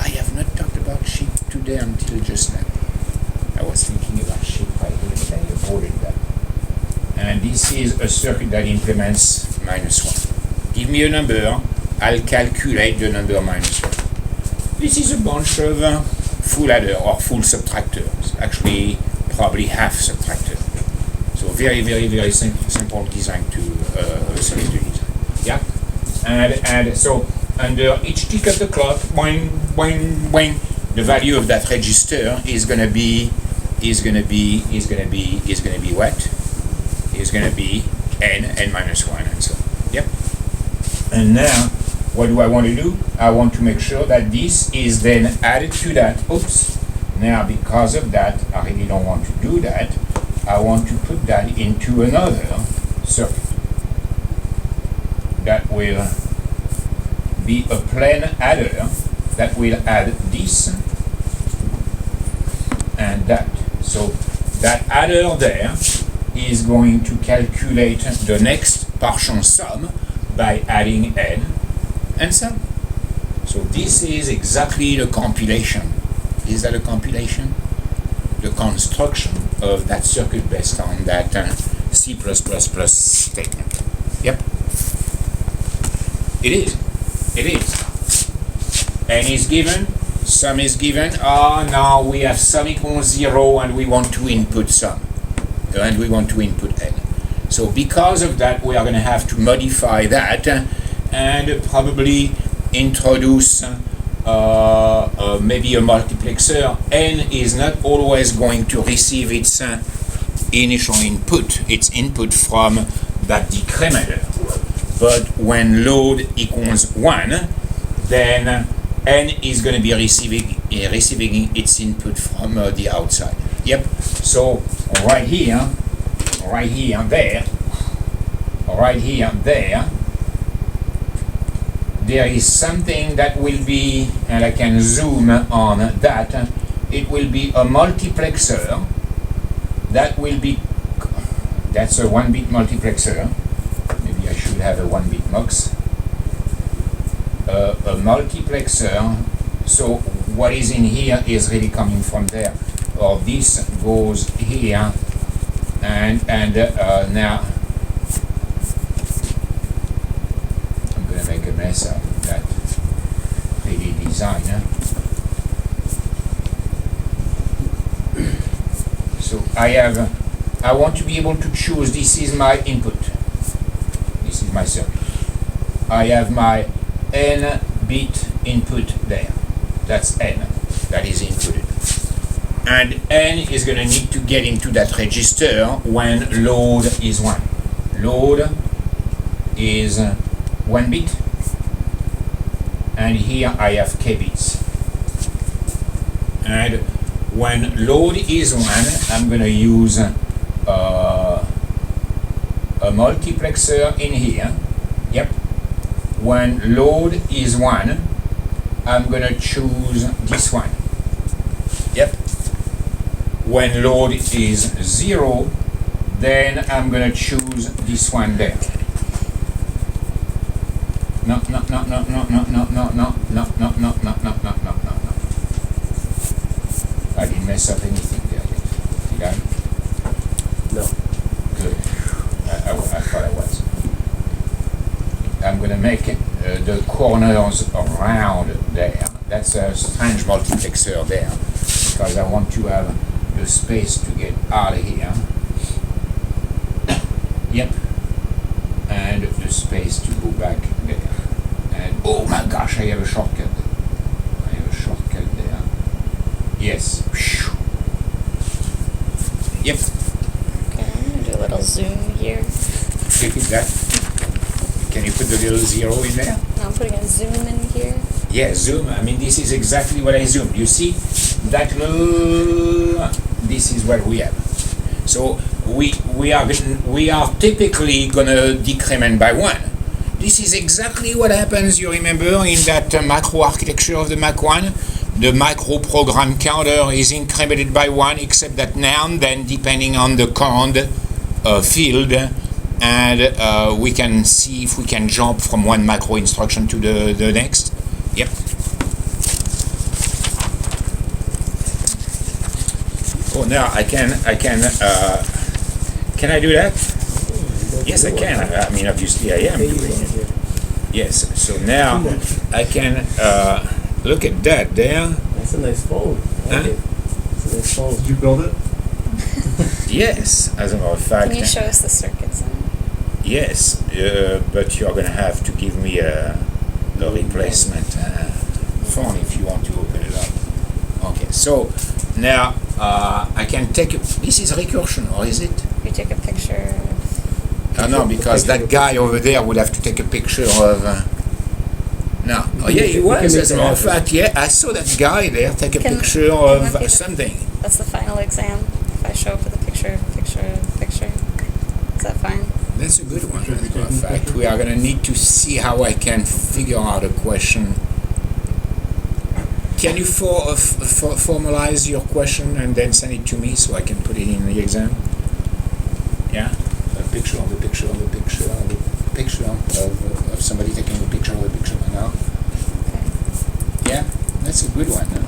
I have not talked about sheep today until just now. I was thinking about sheep right here, but I avoided that. And this is a circuit that implements -1. Give me a number, I'll calculate the number -1. This is a bunch of full adder or full subtractors, actually probably half subtractor. So very, very, very simple design to circuit to design. Yeah, and so under each tick of the clock, boing, boing, boing, the value of that register is gonna be what? Is gonna be n -1, and so yep. And now, what do I want to do? I want to make sure that this is then added to that. Oops. Now, because of that, I really don't want to do that. I want to put that into another circuit that will be a plain adder that will add this and that. So that adder there is going to calculate the next partial sum by adding n and sum. So this is exactly the compilation. Is that a compilation? The construction of that circuit based on that C++ statement. Yep. It is. It is. N is given, sum is given. Now we have sum equals 0 and we want to input sum. And we want to input n. So because of that, we are going to have to modify that and probably introduce maybe a multiplexer. N is not always going to receive its initial input, its input from that decrementer. But when load equals 1, then n is going to be receiving its input from the outside. Yep. So right here, there is something that will be, and I can zoom on that, it will be a multiplexer that will be, that's a 1-bit multiplexer. Maybe I should have a 1-bit mux. A multiplexer, so what is in here is really coming from there. Or this goes here, and now I'm going to make a mess of that 3D design. So I want to be able to choose, this is my input, this is my circuit. I have my n-bit input there, that's n, that is inputted. And n is going to need to get into that register when load is 1. Load is 1 bit, and here I have k bits. And when load is 1, I'm going to use a multiplexer in here. Yep. When load is 1, I'm going to choose this one. Yep. When load is 0, then I'm going to choose this one there. No. I didn't mess up anything there, did I? No. Good. I thought I was. I'm going to make the corners around there. That's a strange multiplexer there, because I want to have the space to get out of here. Yep. And the space to go back there. And oh my gosh, I have a shortcut. There. Yes. Yep. Okay, I'm going to do a little zoom here. Repeat that. Can you put the little 0 in there? Now I'm putting a zoom in here. Yeah, zoom. I mean, this is exactly what I zoomed. You see that little. This is what we have. So we are typically gonna decrement by 1. This is exactly what happens. You remember in that macro architecture of the Mac 1, the macro program counter is incremented by 1, except that now and then, depending on the command field, and we can see if we can jump from one macro instruction to the next. Yep. Oh, now I can I do that? Yes, I can. I mean, obviously I am doing it. Yes, so now I can look at that there. That's a nice phone. I like it. It's a nice phone. Did you build it? Yes, as a matter of fact. Can you show us the circuits then? Yes, but you're going to have to give me a replacement phone if you want to open it up. Okay, so now I can take this is recursion, or is it? You take a picture. No, because that guy over there would have to take a picture of. No, oh yeah, he was. As a matter of fact, yeah, I saw that guy there take a picture of something. That's the final exam. If I show up with a picture picture picture. Is that fine? That's a good one. As a matter of fact, we are going to need to see how I can figure out a question. Can you formalize your question and then send it to me so I can put it in the exam? Yeah? A picture of a picture of a picture of a picture of somebody taking a picture of a picture. No? Okay. Yeah? That's a good one. No?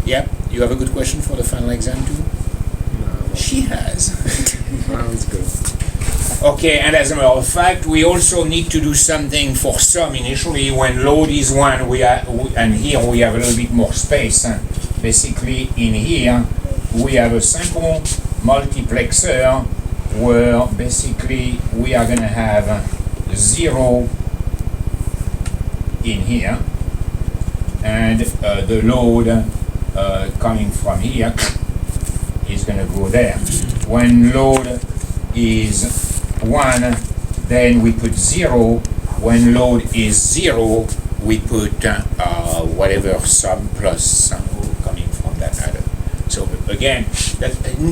Yeah? You have a good question for the final exam too? No, She has. that was good. Okay, and as a matter of fact, we also need to do something for some initially. When load is 1, and here we have a little bit more space. Basically, in here, we have a simple multiplexer where basically we are going to have 0 in here, and the load coming from here is going to go there. When load is 1, then we put 0. When load is 0, we put whatever sum plus coming from that adder. So again,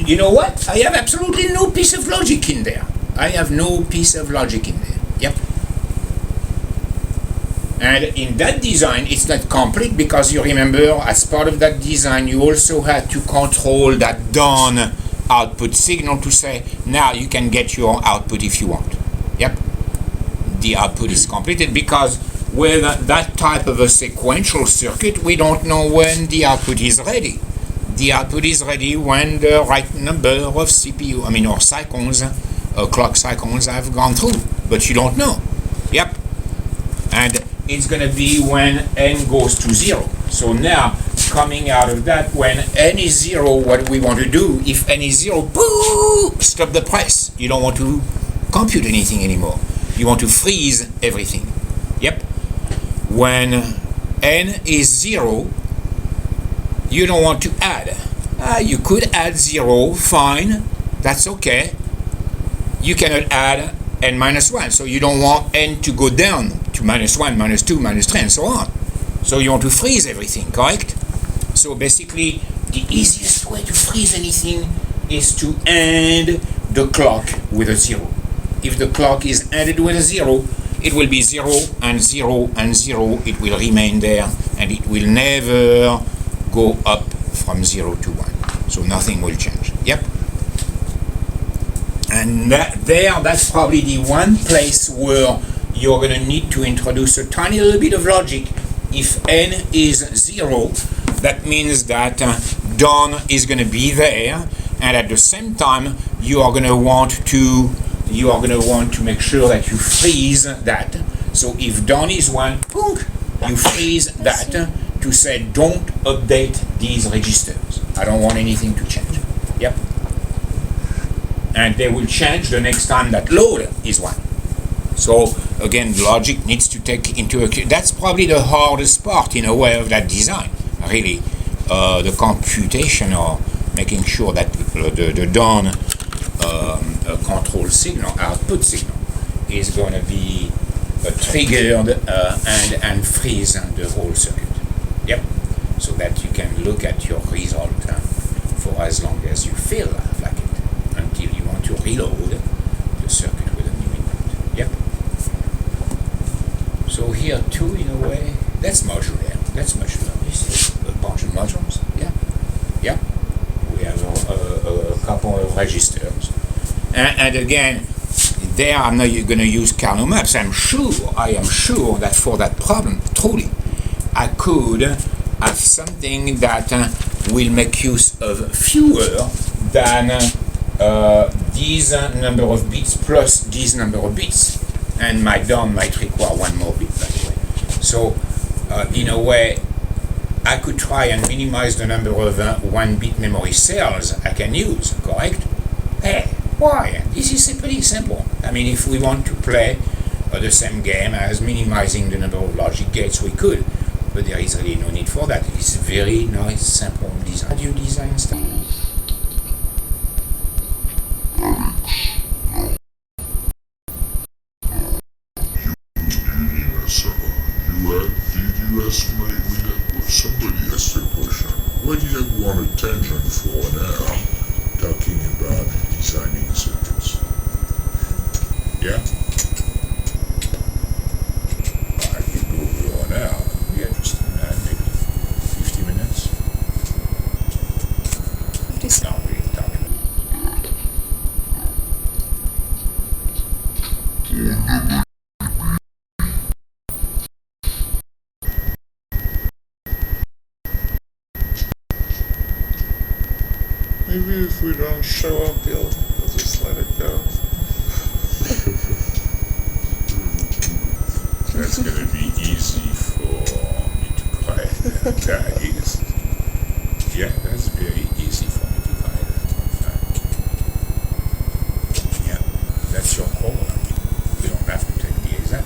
you know what? I have absolutely no piece of logic in there. I have no piece of logic in there. Yep. And in that design, it's not complete because you remember, as part of that design, you also had to control that down output signal to say, now you can get your output if you want. Yep. The output is completed because with that type of a sequential circuit, we don't know when the output is ready. The output is ready when the right number of CPU, or cycles, clock cycles have gone through, but you don't know. Yep. And it's going to be when n goes to 0. So now, coming out of that, when n is 0, what we want to do, if n is 0, boo, stop the press. You don't want to compute anything anymore. You want to freeze everything. Yep. When n is 0, you don't want to add. You could add 0, fine, that's okay. You cannot add n minus 1, so you don't want n to go down to minus 1, minus 2, minus 3, and so on. So you want to freeze everything, correct? So basically, the easiest way to freeze anything is to end the clock with a 0. If the clock is ended with a 0, it will be 0 and 0 and 0. It will remain there, and it will never go up from 0 to 1. So nothing will change. Yep. And that's probably the one place where you're going to need to introduce a tiny little bit of logic. If n is 0, that means that dawn is going to be there, and at the same time you are going to want to make sure that you freeze that. So if dawn is 1, you freeze that to say don't update these registers. I don't want anything to change. Yep. And they will change the next time that load is 1. So again, logic needs to take into account. That's probably the hardest part in a way of that design. Really, the computation or making sure that the dawn control signal, output signal, is going to be triggered and freeze the whole circuit. Yep. So that you can look at your result for as long as you feel like it, until you want to reload the circuit with a new input. Yep. So here too, in a way, that's modular. That's modular. This is a bunch of modules. Yeah. Yeah. We have a couple of registers. And again, there I'm not going to use Carnot maps. I am sure that for that problem, truly, I could have something that will make use of fewer than these number of bits plus this number of bits. And my dawn might require 1 more bit, by the way. So, in a way, I could try and minimize the number of 1-bit memory cells I can use, correct? Hey, why? This is pretty simple. If we want to play the same game as minimizing the number of logic gates, we could. But there is really no need for that. It's very nice, simple design. How do you design stuff? Did you estimate somebody asked the question, what do you want a tangent for now? Talking about designing circuits. Yeah? I could go on now. Yeah, just maybe 50 minutes. 50 Not really talking. Maybe if we don't show up, we'll just let it go. That's gonna be easy for me to play. That is. Yeah, that's very easy for me to play. Yeah, that's your call. You don't have to take the exam.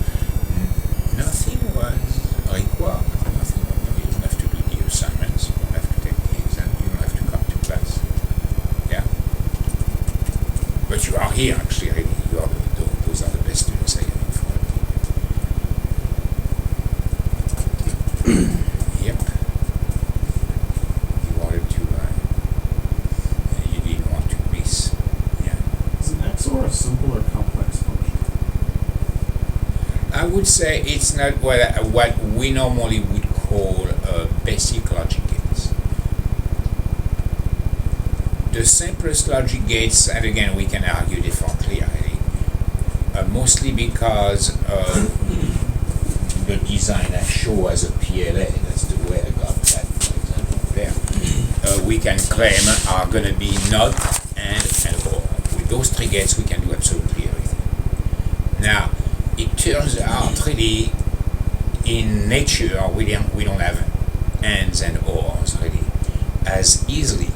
Nothing was required. You don't have to do the assignments. You don't have to take the exam. You don't have to come to class. Yeah. But you are here, actually. You are those are the best students I have in front of you. Yep. You wanted to, you didn't want to miss. Yeah. Is an XOR a simple or complex function? I would say it's not what we normally would call basic logic gates. The simplest logic gates, and again we can argue differently, mostly because the design I show as a PLA, that's the way I got that, for example, there, we can claim are going to be not and or. With those three gates we can do absolutely everything. Now, it turns out really in nature we don't have ands and ors really as easily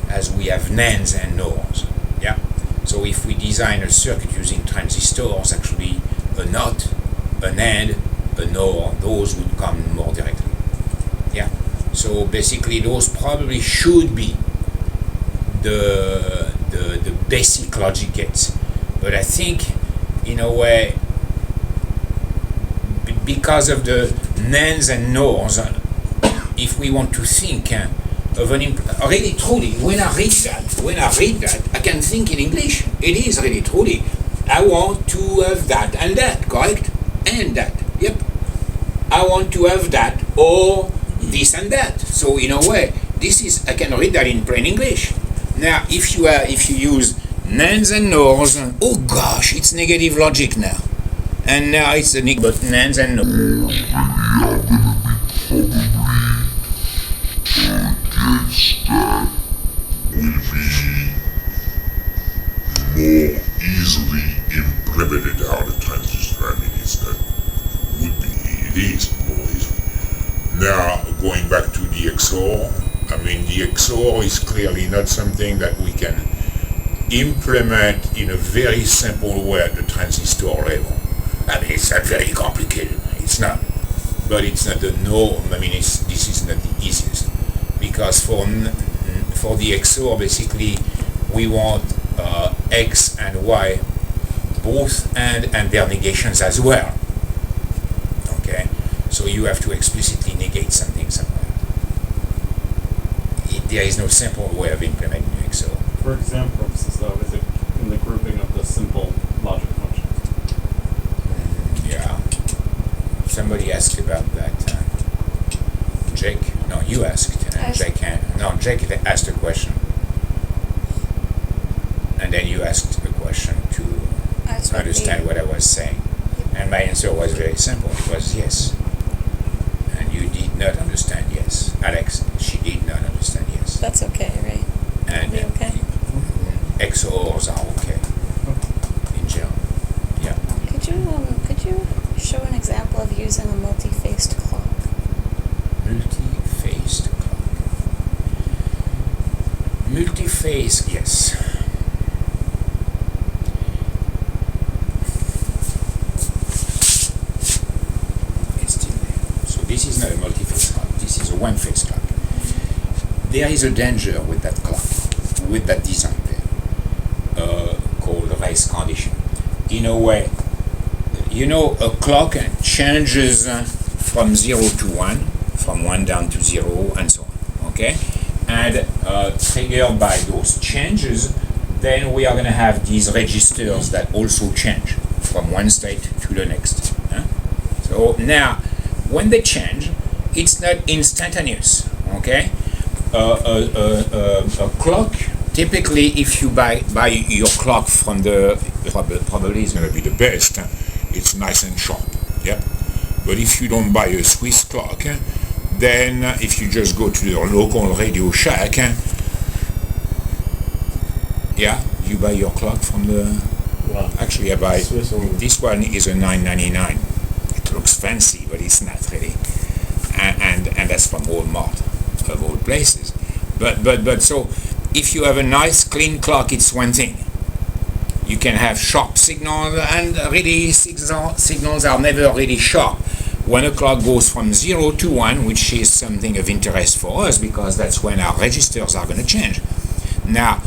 as we have nans and nors. Yeah. So if we design a circuit using transistors, actually a not, an and, a nor, those would come more directly. Yeah. So basically those probably should be the basic logic gates. But I think in a way, because of the nans and nors, if we want to think of really truly, when I read that, I can think in English. It is really truly, I want to have that and that, correct? And that, yep. I want to have that or this and that. So in a way, I can read that in plain English. Now, if you use nans and nors, oh gosh, it's negative logic now. And now it's the but nans and nors. Will be more easily implemented out of transistor. I mean, it is more easily. Now, going back to the XOR, I mean, the XOR is clearly not something that we can implement in a very simple way at the transistor level. I mean, it's not very complicated. It's not. But it's not the norm. I mean, this is not the easiest. Because for the XOR, basically, we want X and Y, both and their negations as well. Okay? So you have to explicitly negate something somewhere. There is no simple way of implementing XOR. For exam purposes, though, is it in the grouping of the simple logic functions? Yeah. Somebody asked about that. Jake? No, you asked. Jake asked a question. And then you asked a question to understand what I was saying. And my answer was very simple. It was yes. And you did not understand yes. Alex, she did not understand yes. That's okay, right? And Are we okay? XORs are okay. In general. Yeah. Could you show an example of using a multi-phased clock? Multi-phased clock. Multi-phase, yes. It's still there. So this is not a multi-phase clock. This is a one-phase clock. There is a danger with that clock, with that design there, called race condition. In a way, a clock changes from 0 to 1, from 1 down to 0, and so on, okay? And triggered by those changes, then we are going to have these registers that also change from one state to the next. So now, when they change, it's not instantaneous, okay? A clock, typically if you buy your clock from the, probably is going to be the best, it's nice and sharp, yep. But if you don't buy a Swiss clock, then if you just go to your local Radio Shack, yeah, you buy your clock from the, Wow. actually I buy, Swiss only. this one is a $9.99. It looks fancy, but it's not really. And that's from Walmart, of all places. But so, if you have a nice clean clock, it's one thing. You can have sharp signals, and really signals are never really sharp. When a clock goes from 0 to 1, which is something of interest for us, because that's when our registers are going to change. Now,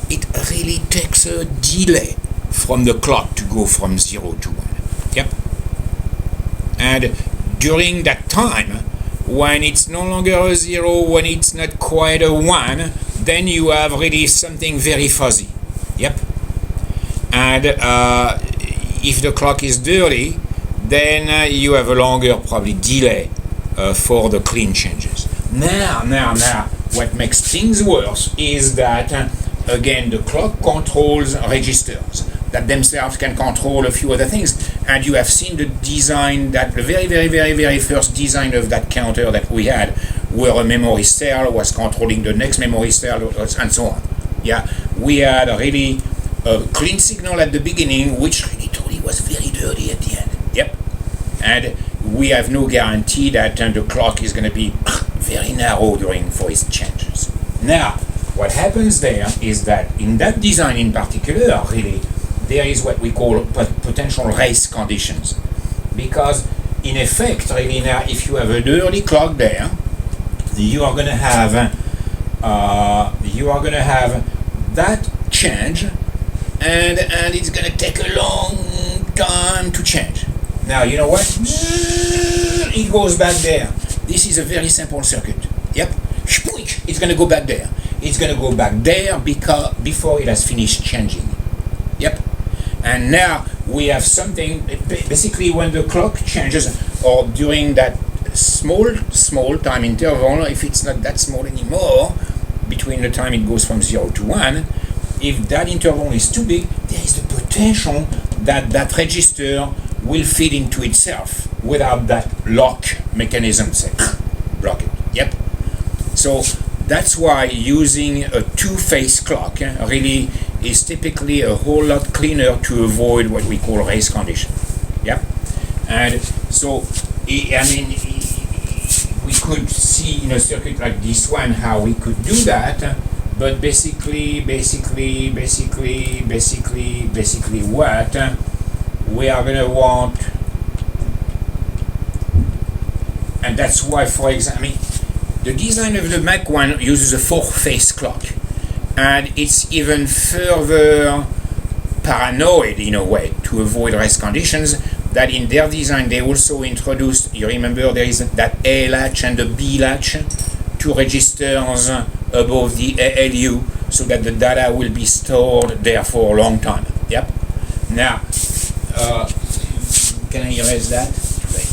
it really takes a delay from the clock to go from 0 to 1. Yep. And during that time, when it's no longer a 0, when it's not quite a 1, then you have really something very fuzzy. Yep. And if the clock is dirty, then you have a longer probably delay for the clean changes. Now, what makes things worse is that, again, the clock controls registers that themselves can control a few other things. And you have seen the design, that the very first design of that counter that we had, where a memory cell was controlling the next memory cell, and so on. Yeah, we had a really clean signal at the beginning, which really totally was very dirty at the end. Yep. And we have no guarantee that the clock is going to be very narrow for its changes. Now, what happens there is that in that design in particular, really, there is what we call potential race conditions. Because, in effect, really now, if you have a dirty clock there, you are going to have that change, and it's going to take a long time to change. Now, you know what? It goes back there. This is a very simple circuit. Yep. It's going to go back there. It's going to go back there before it has finished changing. Yep. And now we have something, basically when the clock changes, or during that small time interval, if it's not that small anymore, between the time it goes from 0 to 1, if that interval is too big, there is the potential that that register will feed into itself without that lock mechanism, say, block it. Yep. So that's why using a two-phase clock really is typically a whole lot cleaner to avoid what we call race condition. Yeah. And so, I mean, we could see in a circuit like this one how we could do that, but basically what we are going to want, and that's why, for example, I mean, the design of the Mac one uses a four-phase clock, and it's even further paranoid in a way to avoid race conditions, that in their design they also introduced, you remember there is that A latch and the B latch, two registers above the ALU, so that the data will be stored there for a long time. Yep. Now, can I erase that? Wait.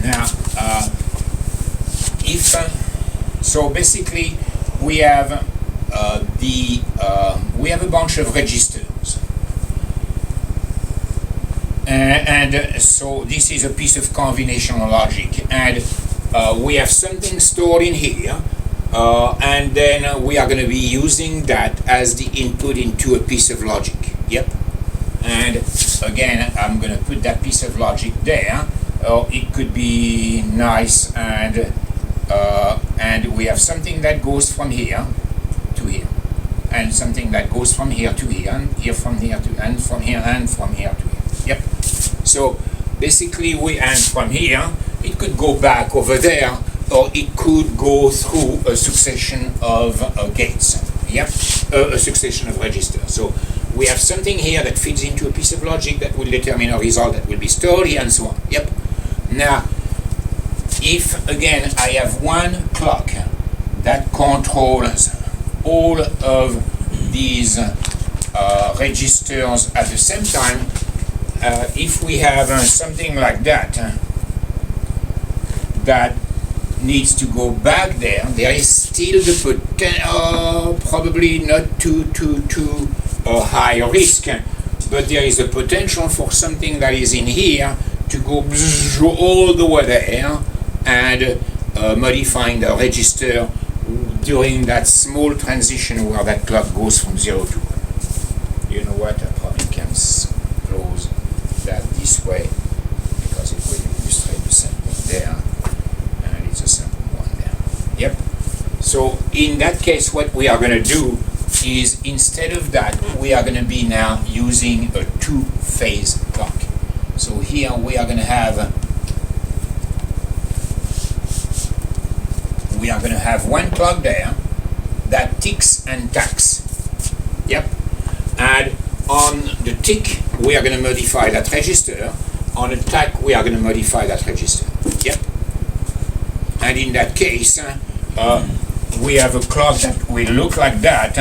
Now, so basically we have we have a bunch of registers, and so this is a piece of combinational logic, and we have something stored in here, and then we are going to be using that as the input into a piece of logic. Yep. And again, I'm going to put that piece of logic there. It could be nice, and we have something that goes from here to here, and something that goes from here to here, and here from here to, and from here and from here to here. Yep. So basically, and from here, it could go back over there, or it could go through a succession of gates. Yep. A succession of registers. So we have something here that feeds into a piece of logic that will determine a result that will be stored here, and so on. Yep. Now, if again I have one clock that controls all of these registers at the same time, if we have something like that that needs to go back there, there is still the potential, probably not too high risk, but there is a potential for something that is in here to go all the way there and modifying the register during that small transition where that clock goes from 0 to 1. You know what? I probably can close that this way because it will illustrate the same thing there, and it's a simple one there. Yep. So in that case, what we are going to do is, instead of that, we are going to be now using a two-phase clock. So here we are going to have one clock there that ticks and tacks. Yep. And on the tick, we are going to modify that register. On the tack, we are going to modify that register. Yep. And in that case, we have a clock that will look like that.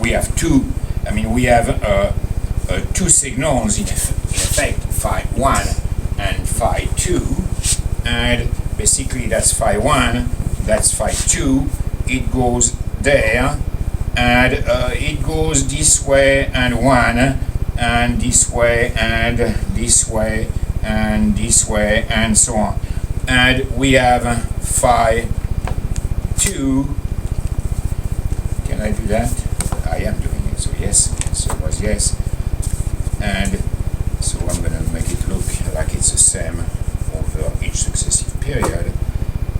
We have two signals in effect, phi 1 and phi 2, and basically that's phi 1, that's phi 2, it goes there, and it goes this way and 1, and this way and this way and this way and so on. And we have phi 2, can I do that? I am doing it, so yes, so it was yes. And so I'm going to make it look like it's the same over each successive period.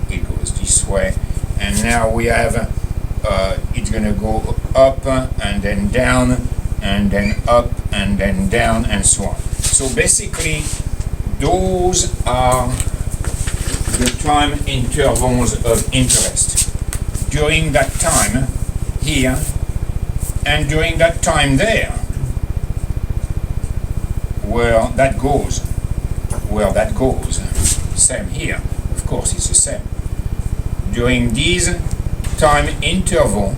It goes this way, and now we have it's going to go up and then down and then up and then down and so on. So basically those are the time intervals of interest. During that time here and during that time there, where that goes, same here, of course it's the same. During these time interval,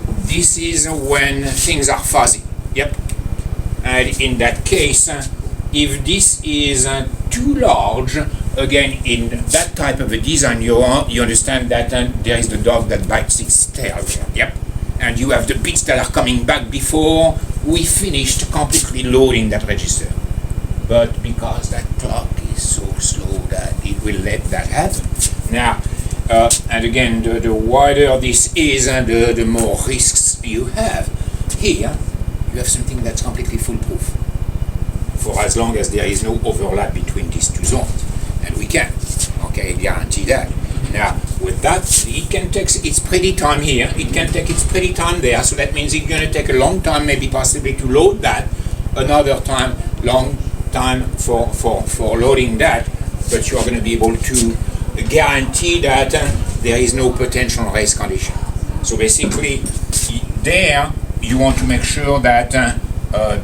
this is when things are fuzzy. Yep. And in that case, if this is too large, again, in that type of a design, you understand that there is the dog that bites its tail. Yep. And you have the bits that are coming back before we finished completely loading that register. But because that clock is so slow that it will let that happen. Now, and again, the wider this is, the more risks you have. Here, you have something that's completely foolproof, for as long as there is no overlap between these two zones. And we can, okay, guarantee that. Now, with that, it can take its pretty time here, it can take its pretty time there, so that means it's going to take a long time, maybe possibly to load that, another time, long time for loading that, but you are going to be able to guarantee that there is no potential race condition. So basically, there you want to make sure that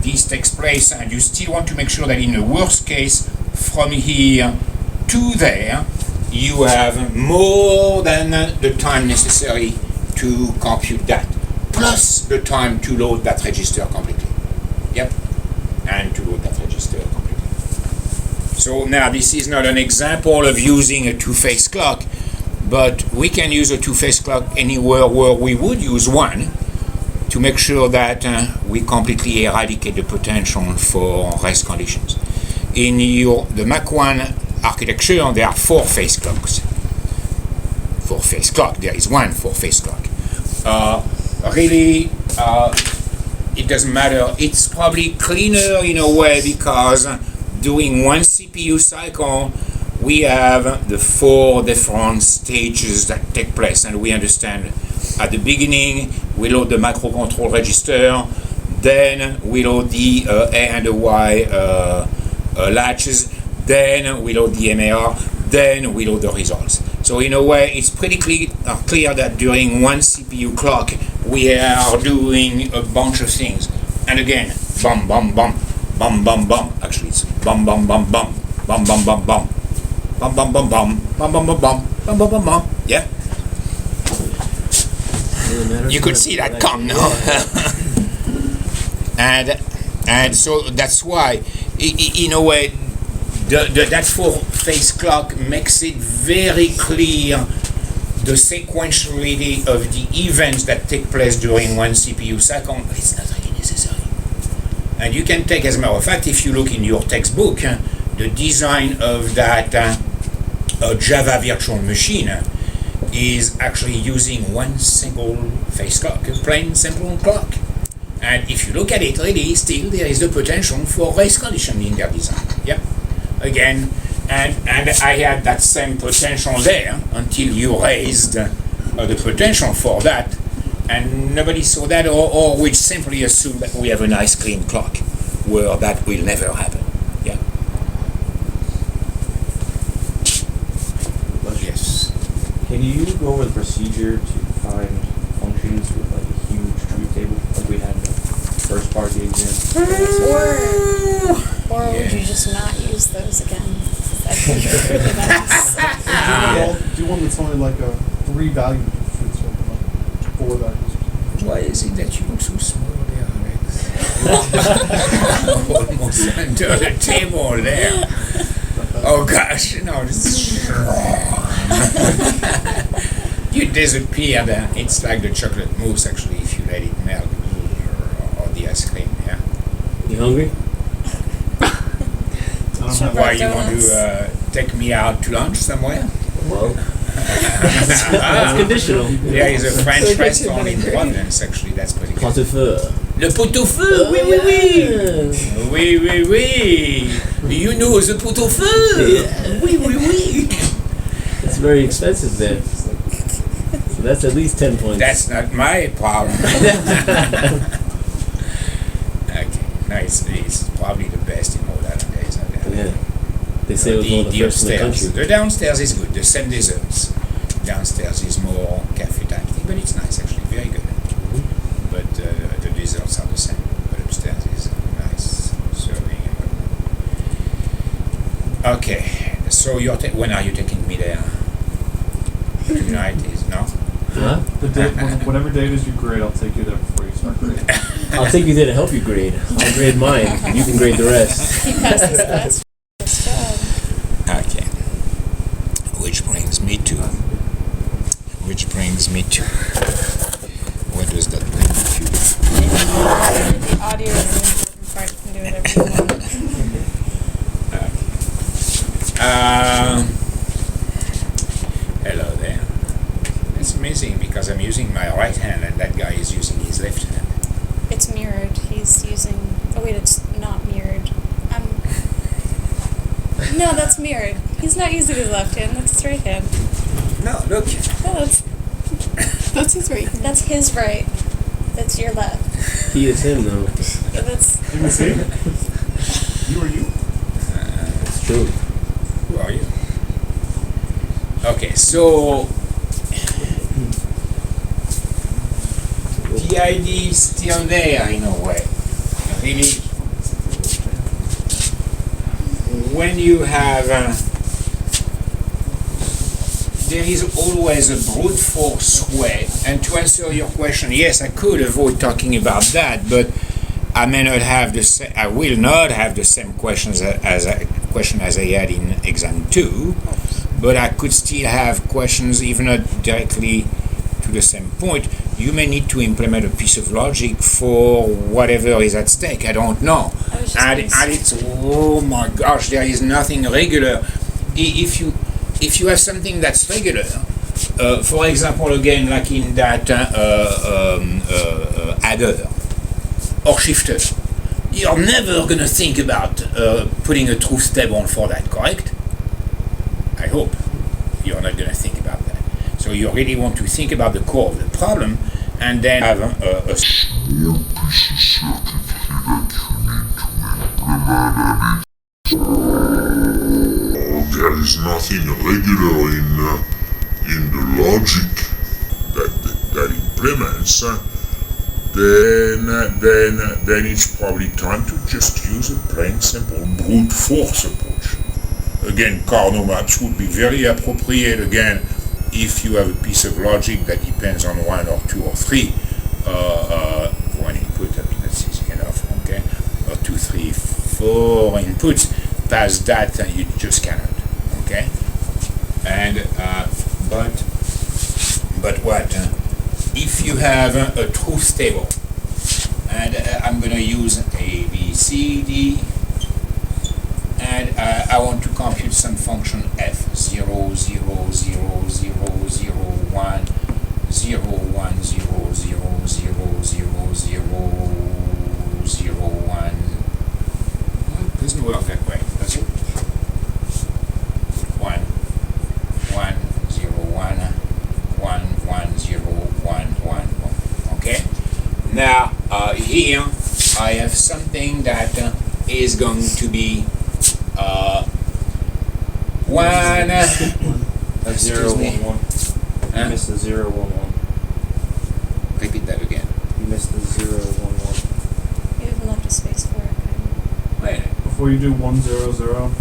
this takes place, and you still want to make sure that in the worst case, from here to there, you have more than the time necessary to compute that, plus the time to load that register completely. Yep, and to load that register completely. So now this is not an example of using a two-phase clock, but we can use a two-phase clock anywhere where we would use one to make sure that we completely eradicate the potential for race conditions. In the Mach 1 architecture, there are four-phase clocks. Four-phase clock, there is one four-phase clock. Really, it doesn't matter. It's probably cleaner in a way because doing one CPU cycle, we have the four different stages that take place, and we understand at the beginning we load the microcontrol register, then we load the A and the Y latches, then we load the MAR, then we load the results. So in a way, it's pretty clear that during one CPU clock, we are doing a bunch of things. And again, bum, bum, bum, bum, bum, bum. Actually, it's bum, bum, bum, bum, bum, bum, bum, bum. bum bum bum bum bum bum bum bum bum bum bum bum. Yeah, you could see that come now. and so that's why, in a way, that 4-phase clock makes it very clear the sequentiality of the events that take place during one CPU cycle, but it's not really necessary. And you can take, as a matter of fact, if you look in your textbook, the design of that Java virtual machine is actually using one single phase clock, a plain simple clock. And if you look at it, really, still there is the potential for race condition in their design. Yeah, again. And I had that same potential there until you raised the potential for that, and nobody saw that, or we simply assume that we have a nice clean clock, where that will never happen. Yeah. Yes. Can you go over the procedure to find functions with like a huge truth table, like we had in the first part of the exam? Or would you just not use those again? I think it's really nice. Do one that's only like a 3 value difference or like 4 values. Why is it that you look so small there, Alex? Almost under the table there. Oh gosh, you disappeared. It's like the chocolate mousse, actually, if you let it melt, or the ice cream. Yeah. You hungry? Why you want to take me out to lunch somewhere? Well, that's conditional. There is a French restaurant in Providence, actually. That's pretty good. Pot au feu. Le pot au feu, oui, oui, oui. Oui, oui, oui. You know the pot au feu. Yeah. Oui, oui, oui. It's very expensive there. So that's at least 10 points. That's not my problem. Okay, no, it's probably the best in all that days. Yeah. They say it was one of the first in the country. The downstairs is good, the same desserts. Downstairs is more cafe type thing, but it's nice, actually, very good. But the desserts are the same. But upstairs is nice serving and whatnot. Okay, so when are you taking me there? Tonight is, no? Huh? The day, whatever date is your grade, I'll take you there before you start grading. I'll take you there to help you grade. I'll grade mine, and you can grade the rest. He passes that. Good job. Okay. Which brings me to. What does that bring me to? The audio is an important part. You can do whatever you want. Hello there. It's amazing because I'm using my right hand and that guy is using his left hand. It's mirrored. He's using... Oh wait, it's not mirrored. No, that's mirrored. He's not using his left hand. That's his right hand. No, look. No, That's his right. that's his right. That's your left. He is him, though. Yeah, that's... You can see? You are you? It's true. Who are you? Okay, so the idea is still there in a way. Really, when you have, there is always a brute force way. And to answer your question, yes, I could avoid talking about that, but I may not have I will not have the same questions as I had in exam 2. But I could still have questions, even not directly to the same point. You may need to implement a piece of logic for whatever is at stake. I don't know. And it's, oh my gosh, there is nothing regular. If you have something that's regular, for example, again, like in that adder or shifter, you're never going to think about putting a truth table for that, correct? I hope you're not going to think about that. So you really want to think about the core of the problem and then have a small piece of circuitry that you need to implement. There is nothing regular in the logic that implements. Then it's probably time to just use a plain simple brute force approach. again, Carnot maps would be very appropriate, again, if you have a piece of logic that depends on 1 or 2 or 3, one input, I mean, that's easy enough, okay? Or 2, 3, 4 inputs, past that, you just cannot, okay? And, but what? If you have a truth table, and I'm going to use A, B, C, D, and I want to compute some function f, 0, 0, 0, 0, 0, 1, 0, 1, 0, 0, 0, 0, 0, 0, 1. Well, it doesn't work that way, does it? 1, 1, 0, 1, 1, 1, 0, 1, 1, 1. Okay? Now, here I have something that is going to be 1. A 0, 1, 1. Huh? You missed the 0, 1, 1. Repeat that again. You missed the 0, 1, 1. You haven't left a space for it, kind of. Wait. Before you do 1, 0, 0,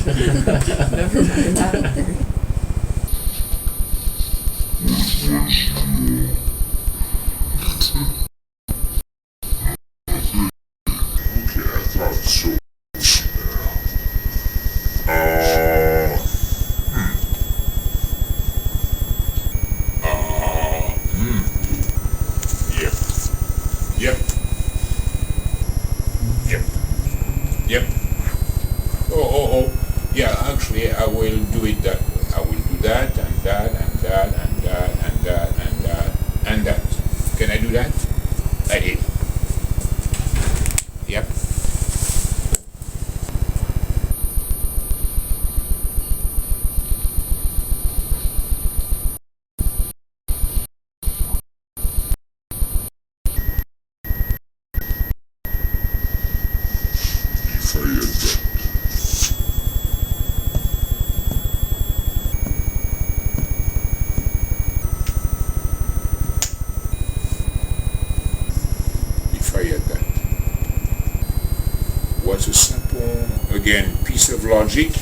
Never mind that. Okay, I thought so. Yep. Yep. Yep. Yep. Oh. Yeah, actually, I will do it that way. I will do that, and that, and that, and that, and that, and that, and that. Can I do that? I did. Yep. If I had that. If I had that. What's a simple, again, piece of logic,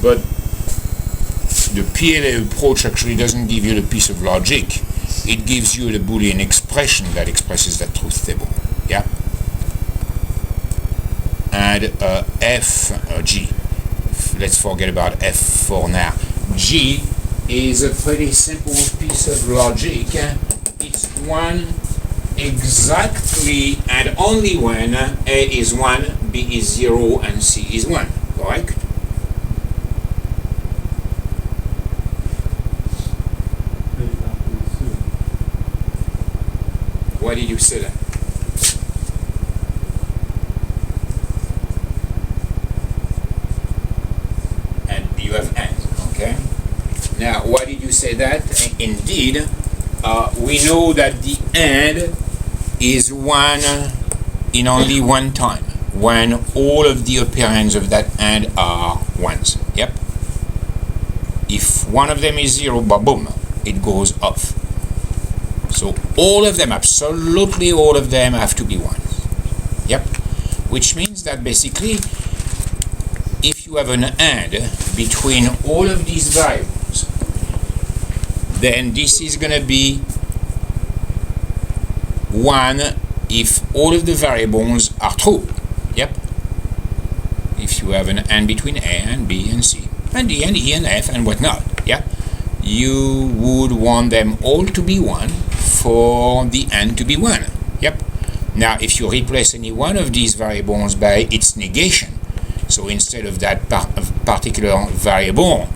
but the PLA approach actually doesn't give you the piece of logic. It gives you the Boolean expression that expresses that truth table. Yeah? And G. Let's forget about F for now. G is a pretty simple piece of logic. It's 1 exactly and only when A is 1, B is 0, and C is 1. Correct? Why did you say that? And you have and, okay? Now, why did you say that? Indeed, we know that the and is 1 in only one time, when all of the operands of that and are 1s. Yep? If one of them is 0, boom, it goes off. So all of them, absolutely all of them, have to be 1s. Yep? Which means that basically, if you have an and between all of these variables, then this is going to be 1 if all of the variables are true. Yep? If you have an and between A and B and C, and D and E and F and whatnot, yeah? You would want them all to be 1 for the and to be 1. Yep? Now, if you replace any one of these variables by its negation, so instead of that particular variable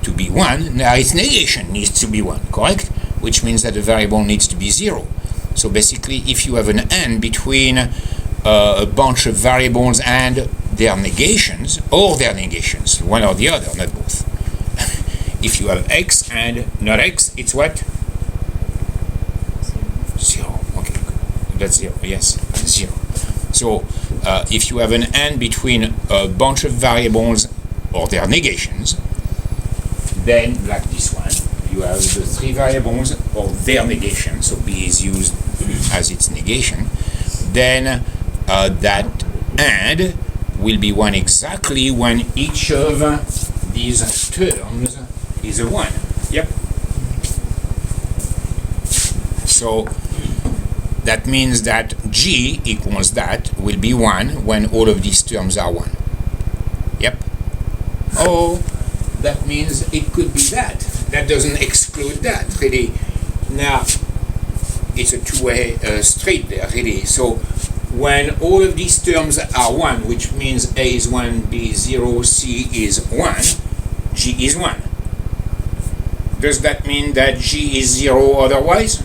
to be 1, now its negation needs to be 1, correct? Which means that the variable needs to be 0. So basically, if you have an and between a bunch of variables and their negations, or their negations, one or the other, not both. If you have x and not x, it's what? 0. Okay, good. That's 0, yes, 0. So if you have an and between a bunch of variables or their negations, then, like this one, you have the 3 variables or their negation, so B is used as its negation, then that and will be 1 exactly when each of these terms is a 1. Yep. So that means that G equals that will be 1 when all of these terms are 1. Yep. Oh, that means it could be that. That doesn't exclude that, really. Now, it's a two-way street there, really. So when all of these terms are 1, which means A is 1, B is 0, C is 1, G is 1. Does that mean that G is 0 otherwise?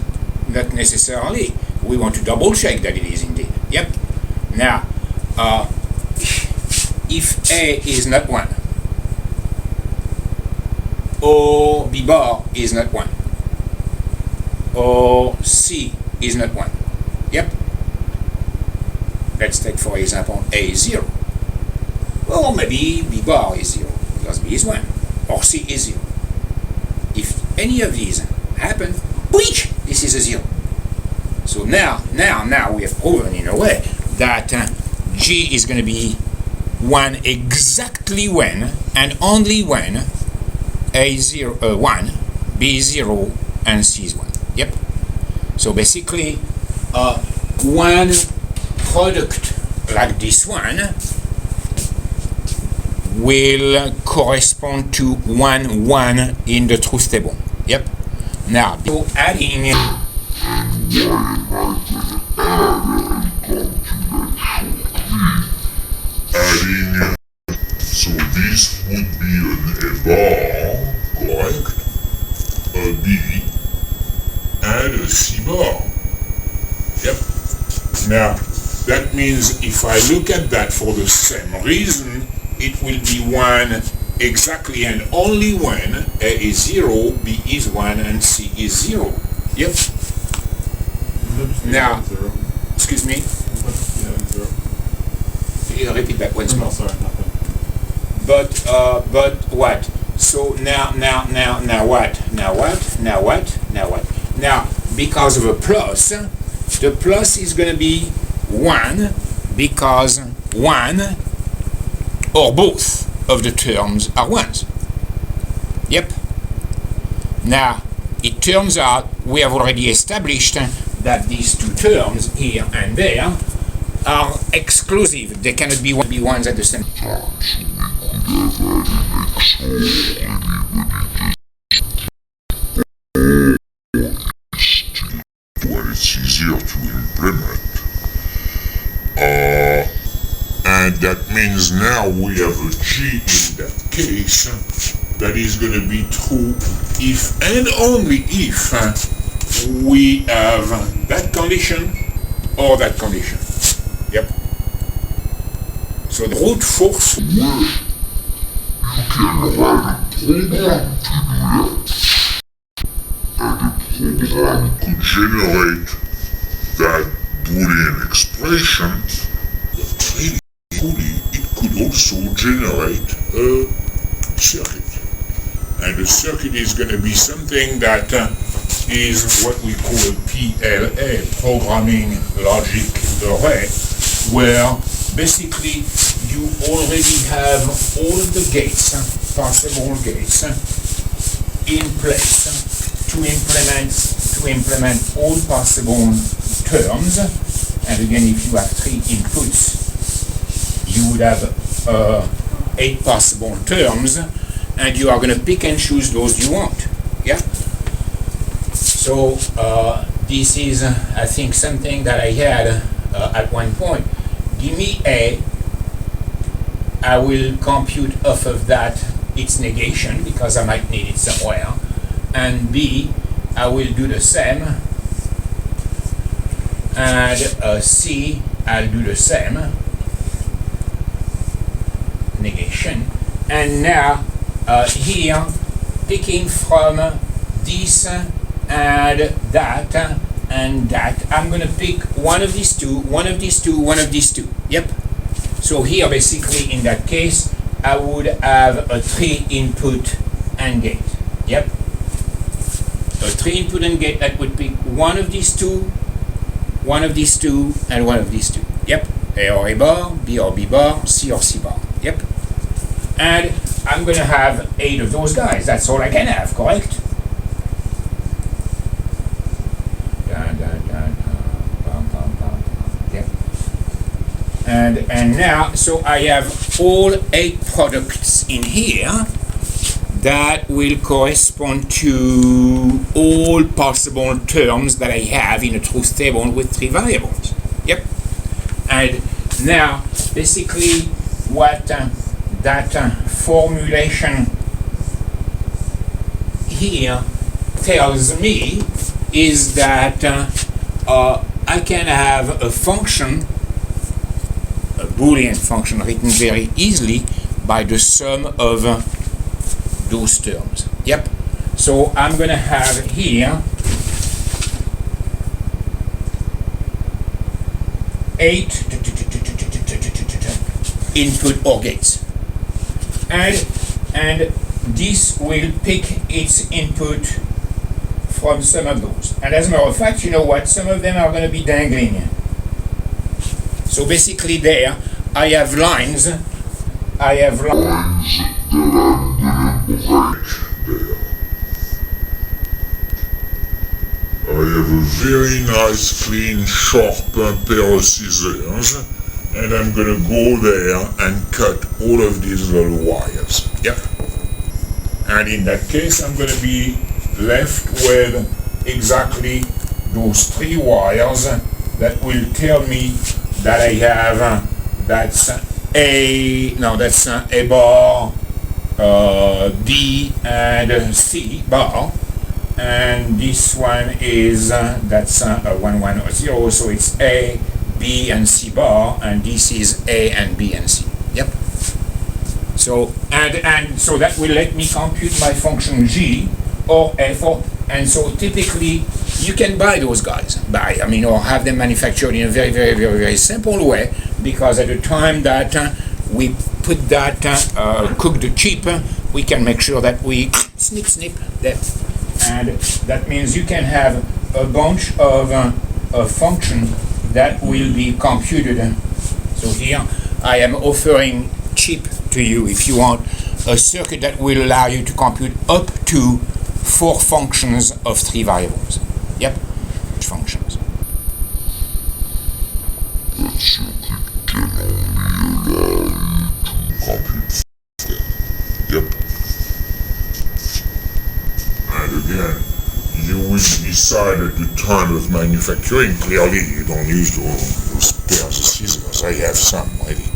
Not necessarily. We want to double check that it is indeed. Yep. Now, if A is not 1, or B bar is not 1, or C is not 1. Yep. Let's take, for example, A is 0. Or maybe B bar is 0, because B is 1, or C is 0. If any of these happen, which this is a 0. So now we have proven in a way that G is going to be 1 exactly when and only when A is 1, B is 0, and C is 1. Yep. So basically, one product like this one will correspond to 1, 1 in the truth table. Yep. Now, so adding so this would be a bar, correct? A B and a C bar. Yep. Now, that means if I look at that for the same reason, it will be 1 exactly and only when A is 0, B is 1, and C is 0. Yep. Now, excuse me? Repeat that once more. No, sorry, nothing. But what? So now what? Now, because of a plus, the plus is going to be 1 because 1 or both of the terms are 1s. Yep. Now, it turns out we have already established that these two terms here and there are exclusive. They cannot be 1s at the same time. When it's easier to implement. And that means now we have a G in that case that is going to be true if and only if we have that condition or that condition. Yep. So the brute force. You can run a program to do that. And the program could generate that Boolean expression. It could also generate a circuit. And the circuit is going to be something that is what we call a PLA, Programming Logic Array, where basically you already have all of the gates, possible gates, in place to implement all possible terms. And again, if you have 3 inputs, you would have 8 possible terms, and you are going to pick and choose those you want. Yeah. So this is, I think, something that I had at one point. Give me A, I will compute off of that its negation because I might need it somewhere, and B, I will do the same, and C, I'll do the same negation. And now here, picking from this and that and that, I'm going to pick one of these two, one of these two, one of these two. Yep. So here, basically, in that case, I would have a 3-input AND gate. Yep. A 3-input AND gate that would pick one of these two, one of these two, and one of these two. Yep. A or A bar, B or B bar, C or C bar. Yep. And I'm going to have 8 of those guys. That's all I can have, correct? Yep. And now, so I have all 8 products in here that will correspond to all possible terms that I have in a truth table with 3 variables. Yep. And now, basically, what that formulation here tells me is that I can have a function, a Boolean function written very easily by the sum of those terms. Yep. So I'm going to have here 8 input OR gates. And this will pick its input from some of those. And as a matter of fact, you know what? Some of them are going to be dangling. So basically there, I have lines. I have lines that I'm going to break there. I have a very nice, clean, sharp pair of scissors, and I'm going to go there and cut all of these little wires. Yep. And in that case, I'm going to be left with exactly those 3 wires that will tell me that I have, that's A bar, D and C bar, and this one is, that's a 1, 1, 0, so it's A, B and C bar, and this is A and B and C. Yep. So and so that will let me compute my function G or F, and so typically you can buy those guys, or have them manufactured in a very, very, very, very simple way, because at the time that we put that cook the chip, we can make sure that we snip them, and that means you can have a bunch of a function that will be computed. So here I am offering cheap to you if you want a circuit that will allow you to compute up to 4 functions of 3 variables. Yep, functions. That circuit can only allow you to compute 4. Yep. And again, you will decide at the time of manufacturing. Clearly, you don't use those pairs of scissors. I have some already,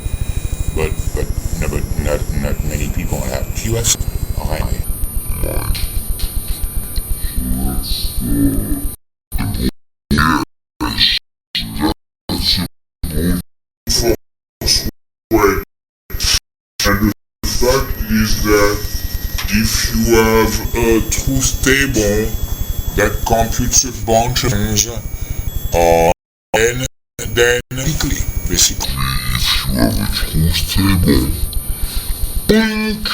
but not many people have. Do you have some? All right. And the fact is that if you have a truth table that computes a bunch of things, then basically, if you have a truth table, blink,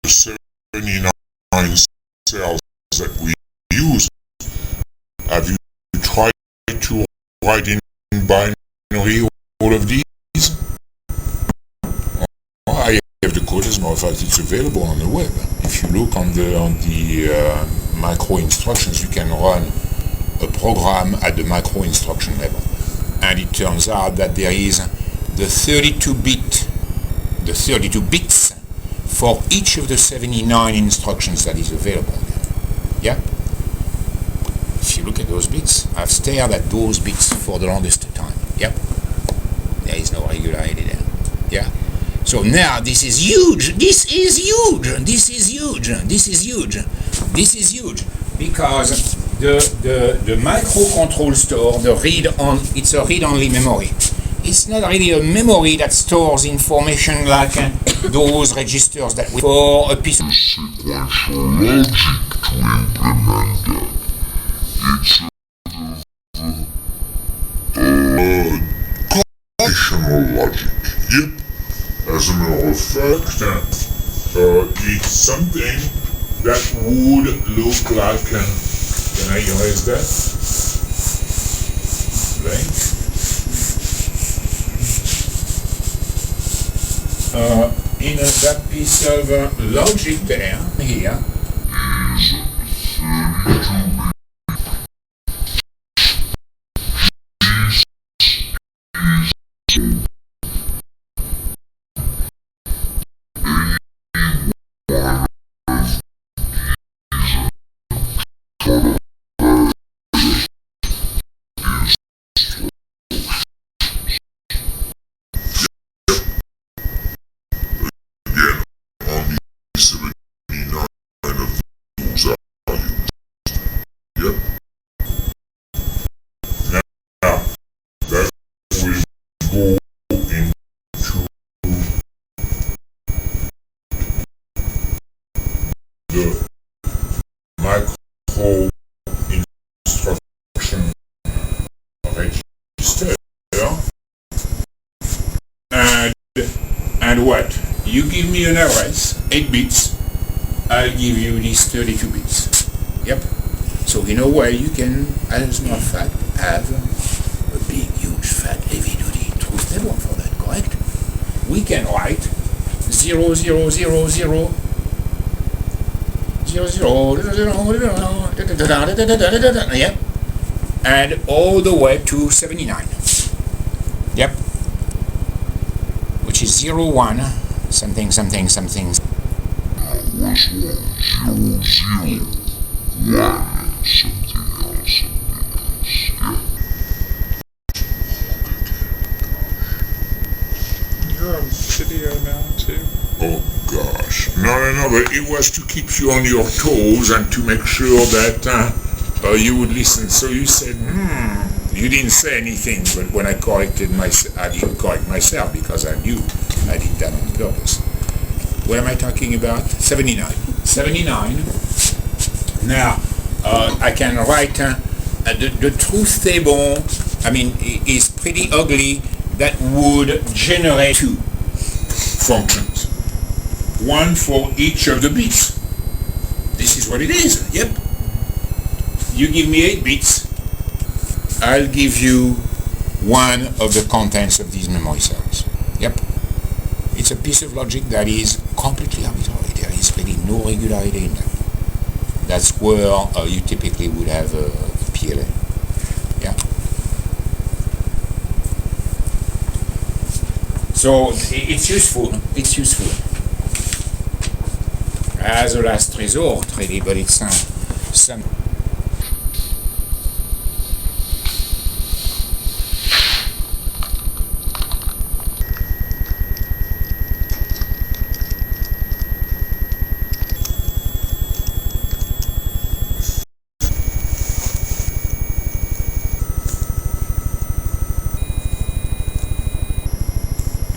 the 79 cells that we use, have you tried to write in binary all of these? I have the code. As a matter of fact, it's available on the web. If you look on the micro instructions, you can run a program at the micro instruction level, and it turns out that there is the 32 bits for each of the 79 instructions that is available. Yeah? If you look at those bits, I've stared at those bits for the longest time. Yep. There is no regularity there. Yeah? So now this is huge. This is huge. This is huge. This is huge. This is huge. Because the microcontrol store, it's a read-only memory. It's not really a memory that stores information like those registers that we for a piece of Sequential logic to implement that. It's conditional logic. Yep. As a matter of fact, it's something that would look like. Can I erase that? Blank. In that piece of logic there, here, the micro instruction register, and what? You give me an address, 8 bits, I'll give you these 32 bits. Yep. So in a way you can, as a matter of fact, have a big, huge, fat, heavy-duty truth table for that, correct? We can write 0, 0, 0, 0, 0, 0, yep, and all the way to 79. Yep. Which is 0, 1, something, something, something. You're on video now too. Oh gosh. No, but it was to keep you on your toes and to make sure that you would listen. So you said, you didn't say anything, but when I corrected myself, I didn't correct myself because I knew I did that on purpose. What am I talking about? 79. 79. Now, I can write the truth table, is pretty ugly. That would generate 2 functions. One for each of the bits. This is what it is. Yep. You give me 8 bits, I'll give you one of the contents of these memory cells. Yep. It's a piece of logic that is completely arbitrary. There is really no regularity in that. That's where you typically would have a PLA. Yeah. So it's useful. It's useful. As a last resort, really, but it's some.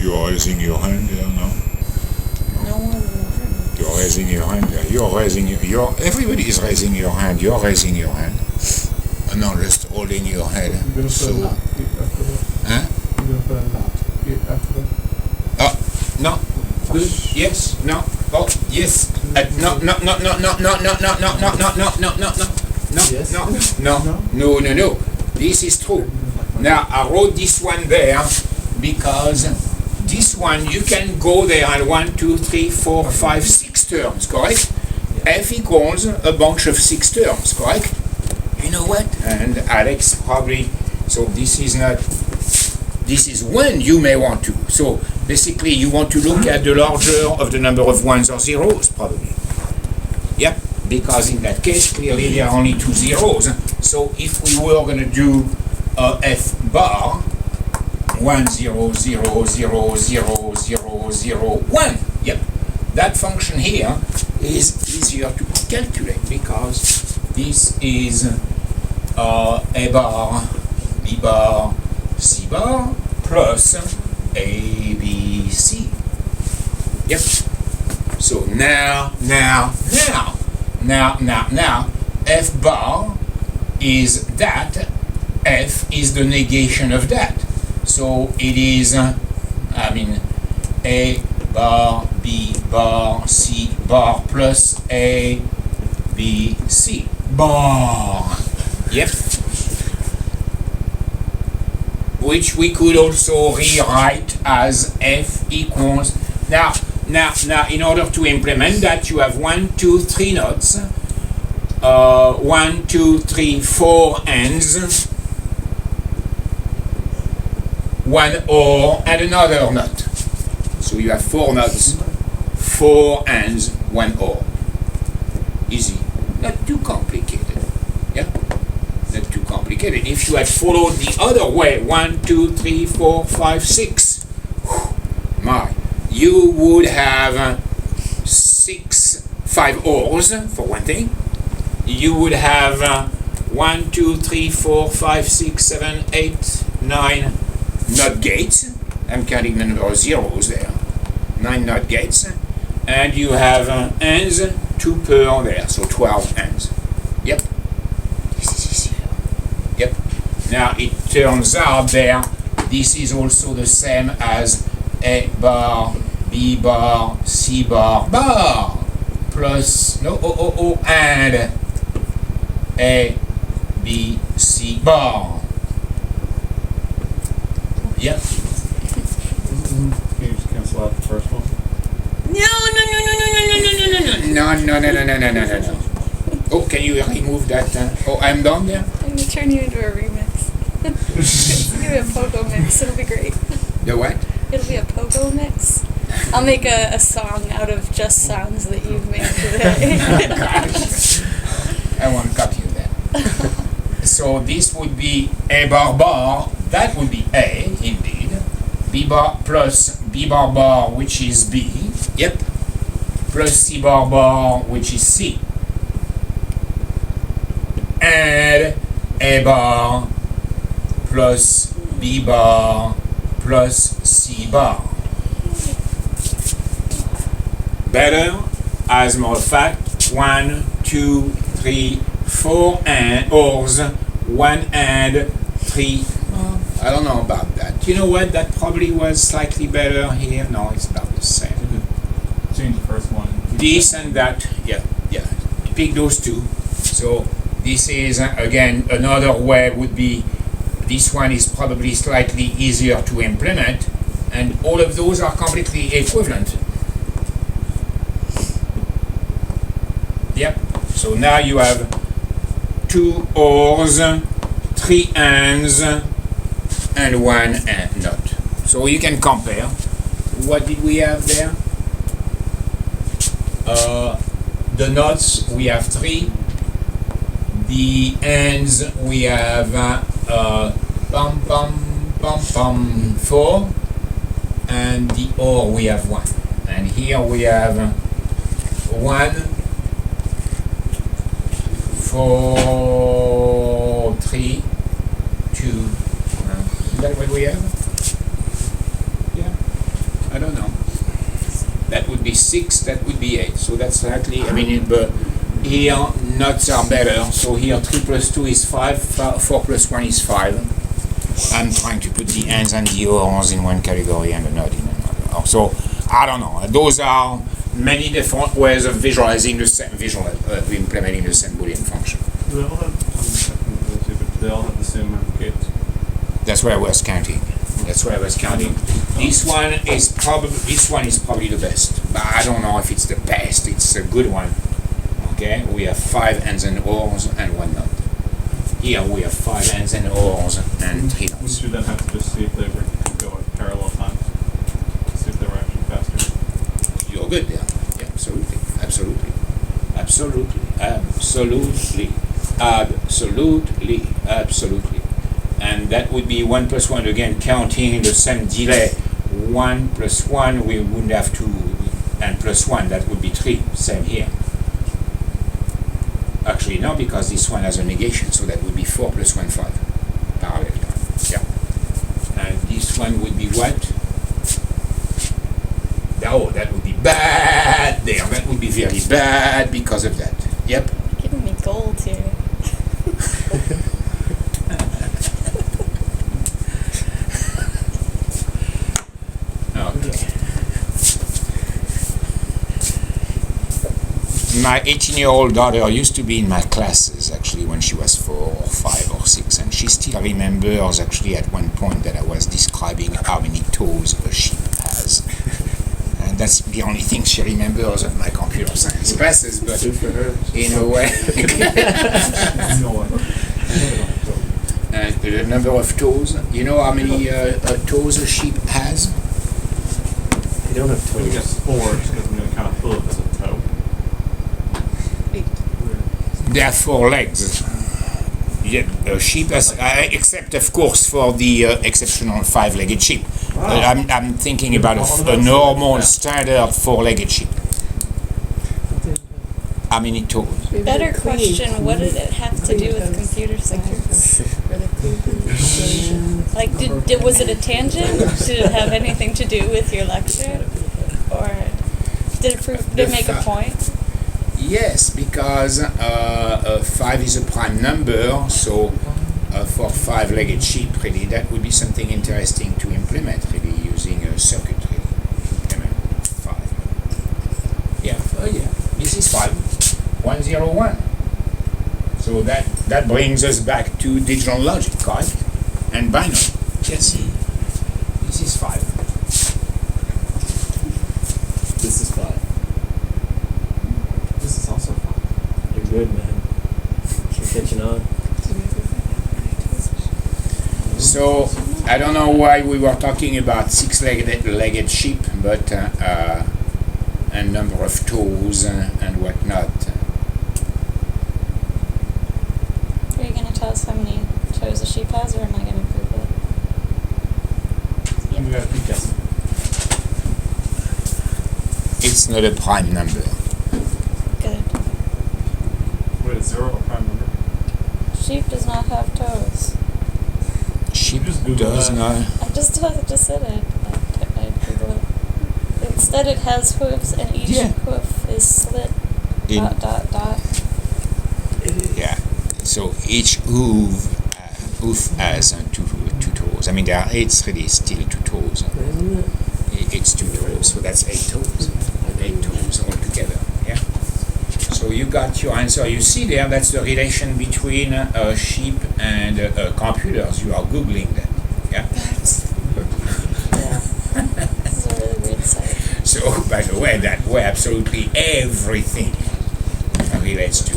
You're raising your hand there, no? No one. You're raising your hand there. You're raising your. Everybody is raising your hand. You're raising your hand. No, just holding your head. You're gonna put a not after that. Huh? You're gonna put a not after that. No. Good. Yes. No. Oh. Yes. No. No. No. No. No. No. No. No. No. No. No. No. No. No. No. Yes. No. No. No. This is true. Now I wrote this one there because this one you can go there and 1, 2, 3, 4, 5, 6 terms, correct? F equals a bunch of 6 terms, correct? You know what? And Alex probably. So this is not. This is when you may want to. So basically, you want to look at the larger of the number of ones or zeros, probably. Yep. Because in that case, clearly there are only 2 zeros. So if we were going to do F bar, 1, 0, 0, 0, 0, 0, 0, 1. Yep. That function here is easier to calculate because this is A bar, B bar, C bar plus A, B, C. Yep. So now, F bar is that, F is the negation of that. So it is, A bar, B bar, C bar plus A, B, C bar. Yep. Which we could also rewrite as F equals. Now, in order to implement that, you have 1, 2, 3 notes. 1, 2, 3, 4 ends. One or and another note. So you have 4 notes, 4 ends, 1 or. Easy. Not too complicated. Yeah? Not too complicated. If you had followed the other way, 1, 2, 3, 4, 5, 6, you would have 5 ors for one thing. You would have 1, 2, 3, 4, 5, 6, 7, 8, 9 NOT gates. I'm counting the number of zeros there. 9 NOT gates. And you have ends, 2 per there, so 12 ends. Yep. This is easier. Yep. Now it turns out there, this is also the same as A bar, B bar, C bar, bar, plus, and A, B, C bar. Yep. Can you just cancel out the first one? No. Oh, can you remove that? I'm done there? I'm gonna turn you into a remix. It'll be a pogo mix. It'll be great. The what? It'll be a pogo mix. I'll make a song out of just sounds that you've made today. I won't copy you there. So this would be A bar bar. That would be A, indeed. B bar plus B bar bar, which is B. Yep. Plus C bar bar, which is C. And A bar plus B bar plus C bar. Better, as a matter of fact, 1, 2, 3, 4 and ors, 1 and 3. I don't know about that. You know what? That probably was slightly better here. No, it's about the same. Change the first one. This and that, yeah. Pick those two. So this is again another way would be. This one is probably slightly easier to implement, and all of those are completely equivalent. Yep. So now you have 2 ors, 3 ands, and 1 and not. So you can compare. What did we have there? The nots we have 3. The ands we have 4, and the or we have 1. And here we have 1, 4, 3, 2. Is that what we have? Yeah, I don't know. That would be 6, that would be 8. So that's slightly, here nots are better. So here 3 plus 2 is 5, 4 plus 1 is 5. I'm trying to put the ands and the ors in one category and the not in another. So I don't know. Those are many different ways of visualizing the same implementing the same Boolean function. Do they all have, they all have the same gates? That's where I was counting. This one is probably the best, but I don't know if it's the best. It's a good one. Okay, we have 5 ands and ors and 1 not. Here we have 5 ands and ors and 3 We nots. should then have to just see if they were go at parallel times. See if they were actually faster. You're good there. Yeah, absolutely. And that would be 1 plus 1 again, counting the same delay. 1 plus 1, we wouldn't have to, and plus 1, that would be 3. Same here. Actually, no, because this one has a negation, so that would be 4 plus 1, 5. Parallel. Yeah. And this one would be what? Oh, that would be bad there. That would be very bad because of that. Yep. Giving me gold here. Okay. My 18-year-old daughter used to be in my classes actually when she was 4 or 5 or 6, and she still remembers actually at one point that I was describing how many toes a sheep has. And that's the only thing she remembers of my computer science classes, but Good for her. in a way. The number of toes. You know how many toes a sheep has? They don't have I think toes. it's 4, because I'm gonna count hoof as a toe. There are 4 legs. Yeah, a sheep has, except of course for the exceptional 5-legged sheep. I'm thinking about a normal standard 4-legged sheep. How many toes? Better question, what did it have to do with computer science? Like, was it a tangent? Did it have anything to do with your lecture? Or did it make a point? Yes, because 5 is a prime number, so for 5-legged sheep, really, that would be something interesting to implement, really, using a circuit, really. Implement 5. Yeah, this is 5. 101. So that brings us back to digital logic, correct? And binary. Yes. This is 5. This is 5. This is also 5. You're good, man. You're catching on. So I don't know why we were talking about 6-legged sheep, but a number of toes and whatnot. Are you going to tell us how many toes a sheep has, or am I going to prove it? You gotta keep guessing. It's not a prime number. Good. Wait, is 0 a prime number? Sheep does not have toes. Sheep Just Google does that. not. I just said it. I Google it. Instead, it has hooves, and each Yeah. hoof is slit. In- Dot. Yeah. So each hoof has two toes. I mean, it's really still 2 toes. Isn't it? It's 2 toes, so that's 8 toes. 8 toes altogether. Yeah. So you got your answer. You see there, that's the relation between a sheep and computers. You are googling that. Yeah. Yeah. This is a really weird site. So, by the way, that way absolutely everything relates to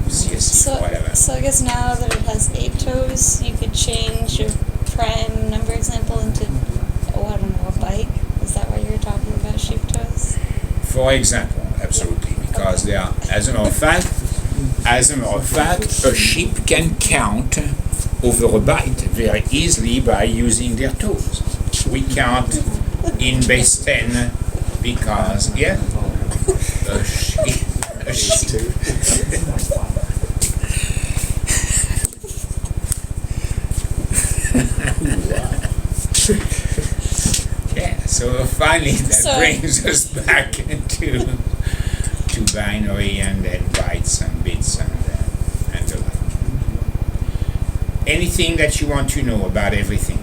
CSC or whatever. So I guess now that it has 8 toes, you could change your prime number example into, I don't know, a bike? Is that why you were talking about sheep toes? For example, absolutely, because they are, as a matter of fact, a sheep can count over a byte very easily by using their toes. We count in base 10 because, yeah, a sheep. Yeah, so finally that brings us back to binary and then bytes and bits and the like. Anything that you want to know about everything?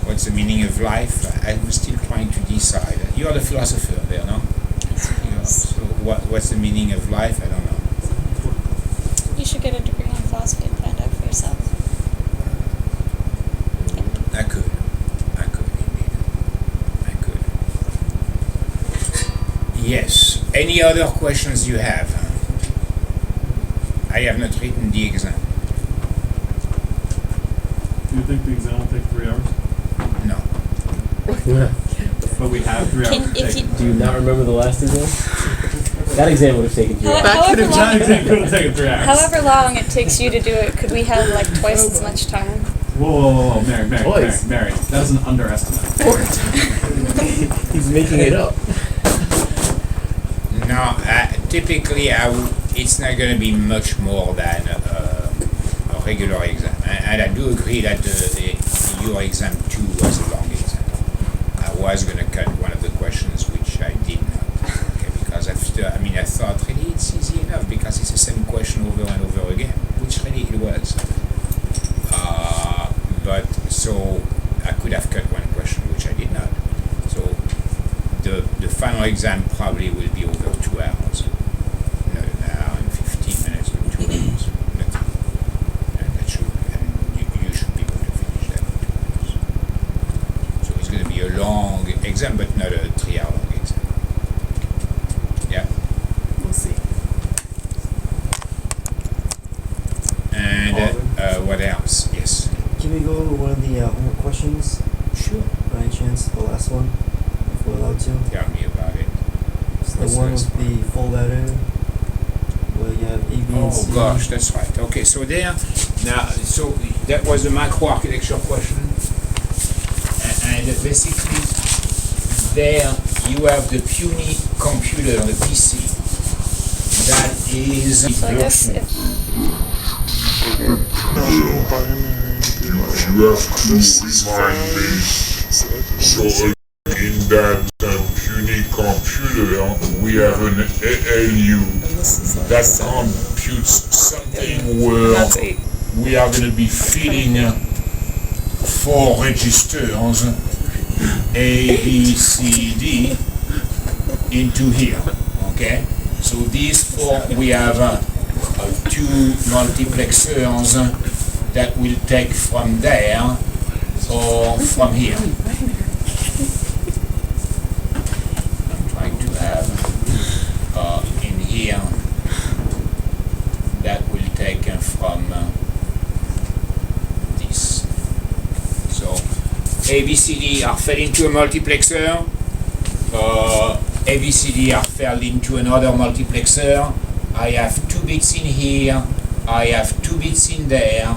What's the meaning of life? I'm still trying to decide. You're the philosopher there, no? So what's the meaning of life? I don't know. You should get a degree in philosophy and find out for yourself. I could indeed. I could. Yes. Any other questions you have? I have not written the exam. Do you think the exam will take 3 hours? No. But we have 3 hours to If take you, it. Do you not remember the last exam? That exam would have taken 3 hours. however long, That exam could have taken 3 hours. however long it takes you to do it, could we have like twice as much time? Whoa, Mary, Boys. Mary. That was an underestimate. He's making it up. No, typically it's not going to be much more than a regular exam. And I do agree that your exam 2 was a long exam. I was going to cut one of the questions which I did not. Okay, because I thought really it's easy enough because it's the same question over and over again, which really it was. But so I could have cut one question which I did not. So the final exam probably will be over 2 hours. Not an hour and 15 minutes, but 2 hours. And that should, and you should be able to finish that in 2 hours. So it's going to be a long exam, but not a 3-hour long exam. Yeah. We'll see. And what else? Yes. Can we go over one of the homework questions? Sure. By any chance, the last one, if we're allowed to? Tell me about it. It's the What's one this with the full letter, where you have A, B, and C. Oh gosh, that's right. Okay, so there, now, so that was the microarchitecture question. And basically, there you have the puny computer, the PC. That is. So I guess if You have to remind me. So in that puny computer, we have an ALU that computes something where that's 8. we are going to be feeding 4 registers, A, B, C, D, into here. Okay? So these 4, we have 2 multiplexers that will take from there or from here. I'm trying to have in here that will take from this. So A, B, C, D are fed into a multiplexer. A, B, C, D are fed into another multiplexer. I have 2 bits in here. I have 2 bits in there.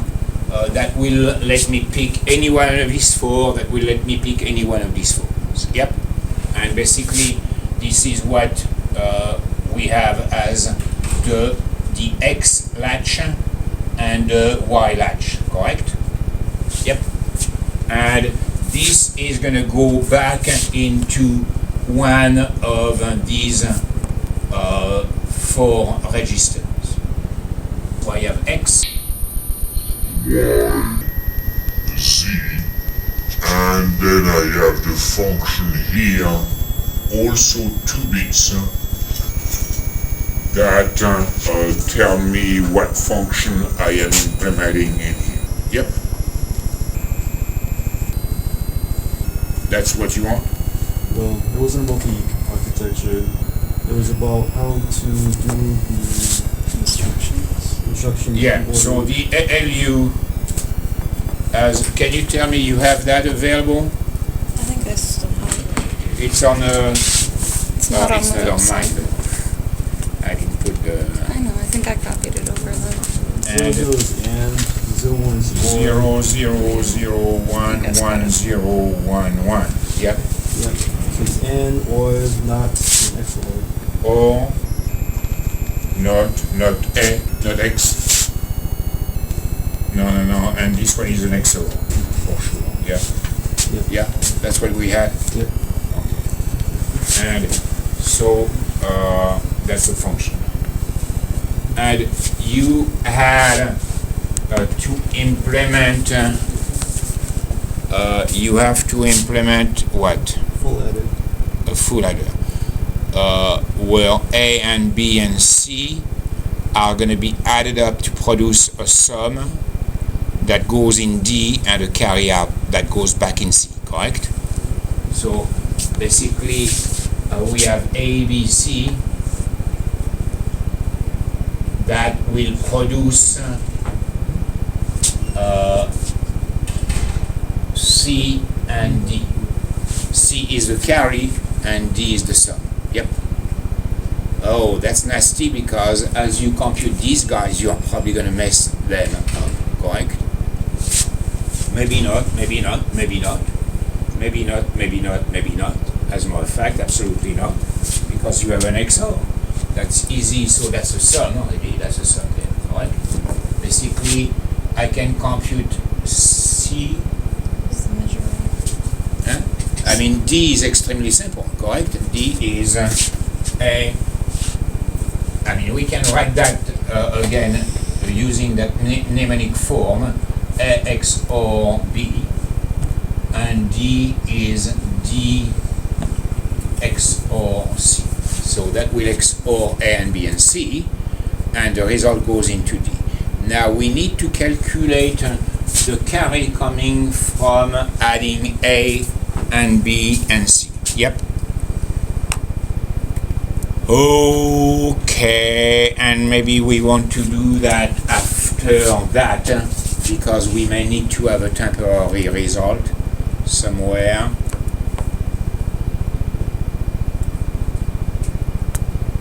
That will let me pick any one of these 4. That will let me pick any one of these 4. Yep. And basically, this is what we have as the X latch and the Y latch. Correct? Yep. And this is going to go back into one of these 4 registers. So I have X, Y, Z, and then I have the function here, also 2 bits that tell me what function I am implementing in here. Yep. That's what you want? Well, it wasn't about the architecture. It was about how to do the instructions. yeah, so the ALU, can you tell me you have that available? I think I still have it. It's on It's not on it's the not on mine, website. but I didn't put the I know, I think I copied it over though. and 0 is and, 0 is or. 0001111. Yep. Yep. So it's and or not an XOR. Or not A, not X. No, and this one is an XOR for sure. Yeah. Yep. Yeah, that's what we had. Yep. And so that's the function. And you had to implement. You have to implement what? Full adder. A full adder. Where A and B and C are going to be added up to produce a sum that goes in D and a carry out that goes back in C, correct? So basically we have A, B, C that will produce C and D. C is the carry and D is the sum. Yep. Oh, that's nasty because as you compute these guys, you're probably going to mess them up, correct? Maybe not, maybe not, maybe not. Maybe not, maybe not, maybe not. As a matter of fact, absolutely not. Because you have an XOR. That's easy, so that's a sum already. That's a sum there, correct? Basically, I can compute C. What's the measure? Huh? I mean, D is extremely simple, correct? D is I mean, we can write that again using that mnemonic form, A XOR B, and D is D XOR C. So that will XOR A and B and C, and the result goes into D. Now we need to calculate the carry coming from adding A and B and C. Yep. Okay, and maybe we want to do that after that, because we may need to have a temporary result somewhere.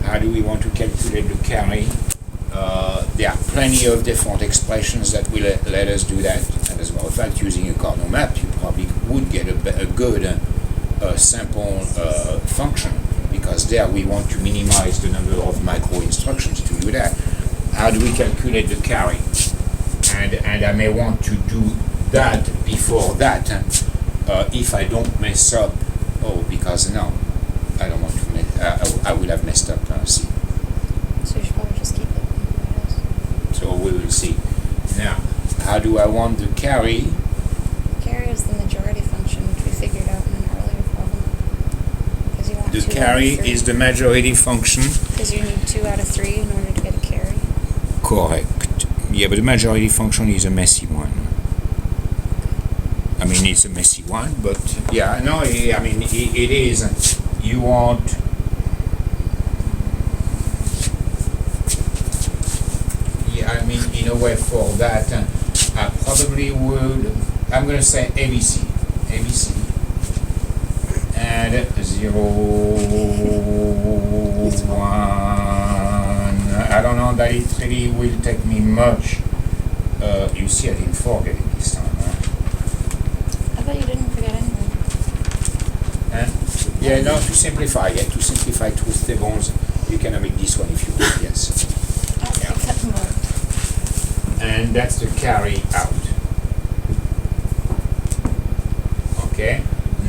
How do we want to calculate the carry? There are plenty of different expressions that will let us do that. And as a matter of fact, using a Cardinal map, you probably would get a good sample function, because there we want to minimize the number of micro instructions to do that. How do we calculate the carry? And I may want to do that before that, if I don't mess up. Oh, because no, I don't want to mess. I would have messed up. C. So you should probably just keep it. So we will see. Now, how do I want the carry? Carry is the majority function, which we figured out in an earlier problem. Because you want The 2 carry out of 3. is the majority function. Because you need 2 out of 3 in order to get a carry. Correct. Yeah, but the majority function is a messy one. I mean, it's a messy one, but yeah, no, I mean, it is. You want. Yeah, I mean, in a way, for that, I probably would. I'm going to say ABC. ABC. And 0, 1. I don't know that it really will take me much. You see, I didn't forget it this time. I bet you didn't forget anything. Yeah, no, to simplify truth tables, you can omit this one if you want, yes. Yeah. Cut them out. And that's the carry out. Okay,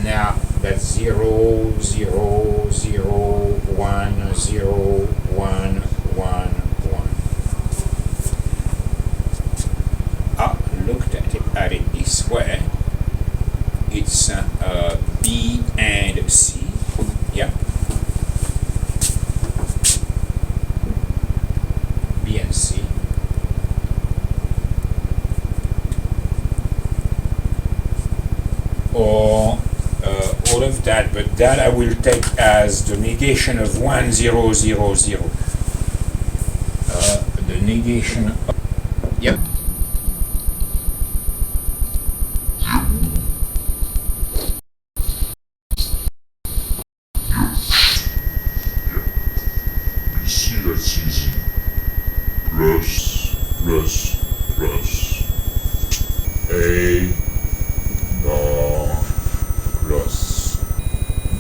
now that's 0, 0, 0, 1, 0, 1, 1, 1. Looked at it this way. It's B and C. Yep. B and C. Or all of that, but that I will take as the negation of 1, 0, 0, 0. The negation of. Yep. That's easy. Plus, plus, plus. A bar plus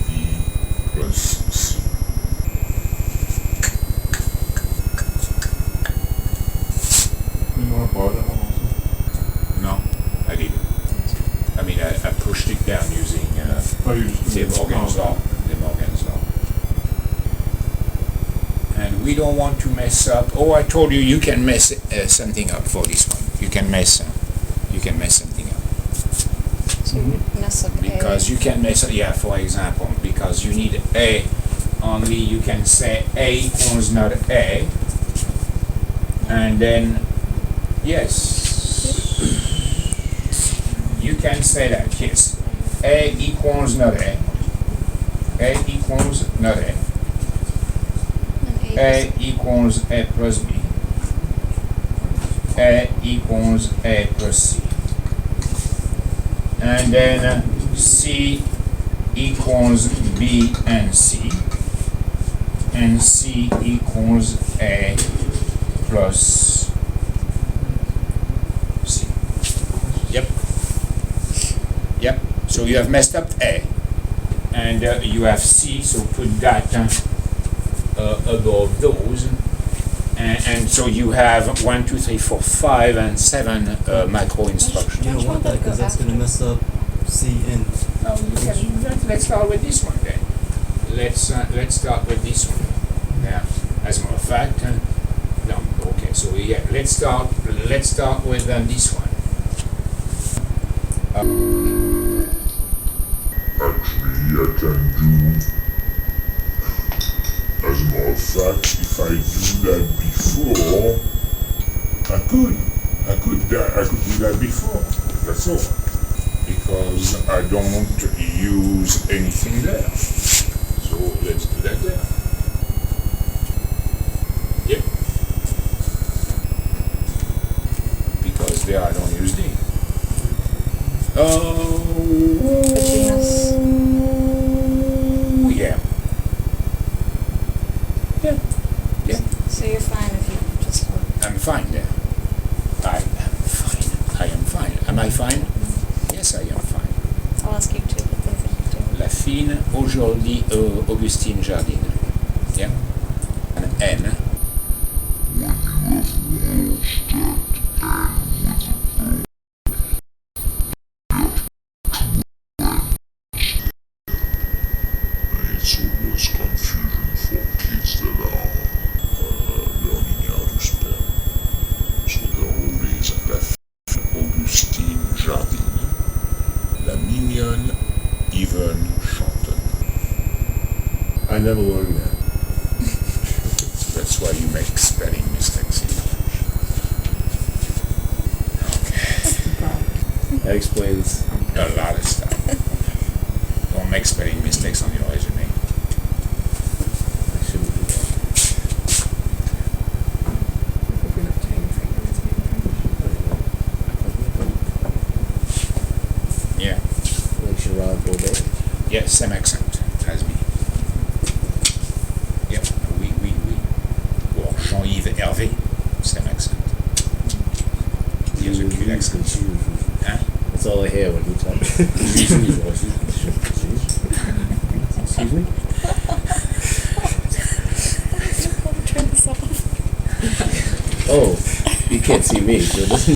B plus C. You want to borrow that one also? No, I didn't. I mean, I pushed it down using Oh, you just. De Morgan's law. De Morgan's law. And we don't want to mess up. Oh, I told you can mess something up for this one. You can mess something up. So you mess up Because A. you can mess up, yeah, for example, because you need A, only you can say A equals not A, and then, yes, you can say that, yes. A equals not A. A equals not A. And A equals A plus B. A equals A plus C. And then C equals B and C. And C equals A plus C. Yep. Yep. So you have messed up A. And you have C, so put that above those. And so you have 1, 2, 3, 4, 5, and 7 micro instructions. You don't want that because that's going to mess up CN. No, let's start with this one then. Let's start with this one. Now, as a matter of fact, no, okay. So yeah, let's start with this one. Actually, I can do. As a matter of fact, if I do that before, I could do that before. That's all. Because I don't use anything there. So let's do that there. Yep. Because there I don't use D. Genus. Yeah. Yeah. Yeah. So you're fine if you just work. I'm fine there. I am fine. I am fine. Am I fine? Yes, I am fine. I'll ask you to, but they think too. La fine, aujourd'hui, Augustine Jardine. Yeah? An N. It's always confusion for kids that are learning how to spell. So they're always la fine Augustine Jardine. La mignonne Yvonne Chanton. I never learned that. That's why you make spelling mistakes. That explains. A lot of stuff. Don't make spelling mistakes on your resume. I shouldn't do that. Open up tiny fingers, Yeah. Like Gerard Baudet. Yeah, same accent as me. Yep. Oui. Bon, Jean-Yves Hervé, same accent. He has a cute accent. Hein? That's all I hear when you talk. Excuse me? Turn this off. Oh, you can't see me, so it doesn't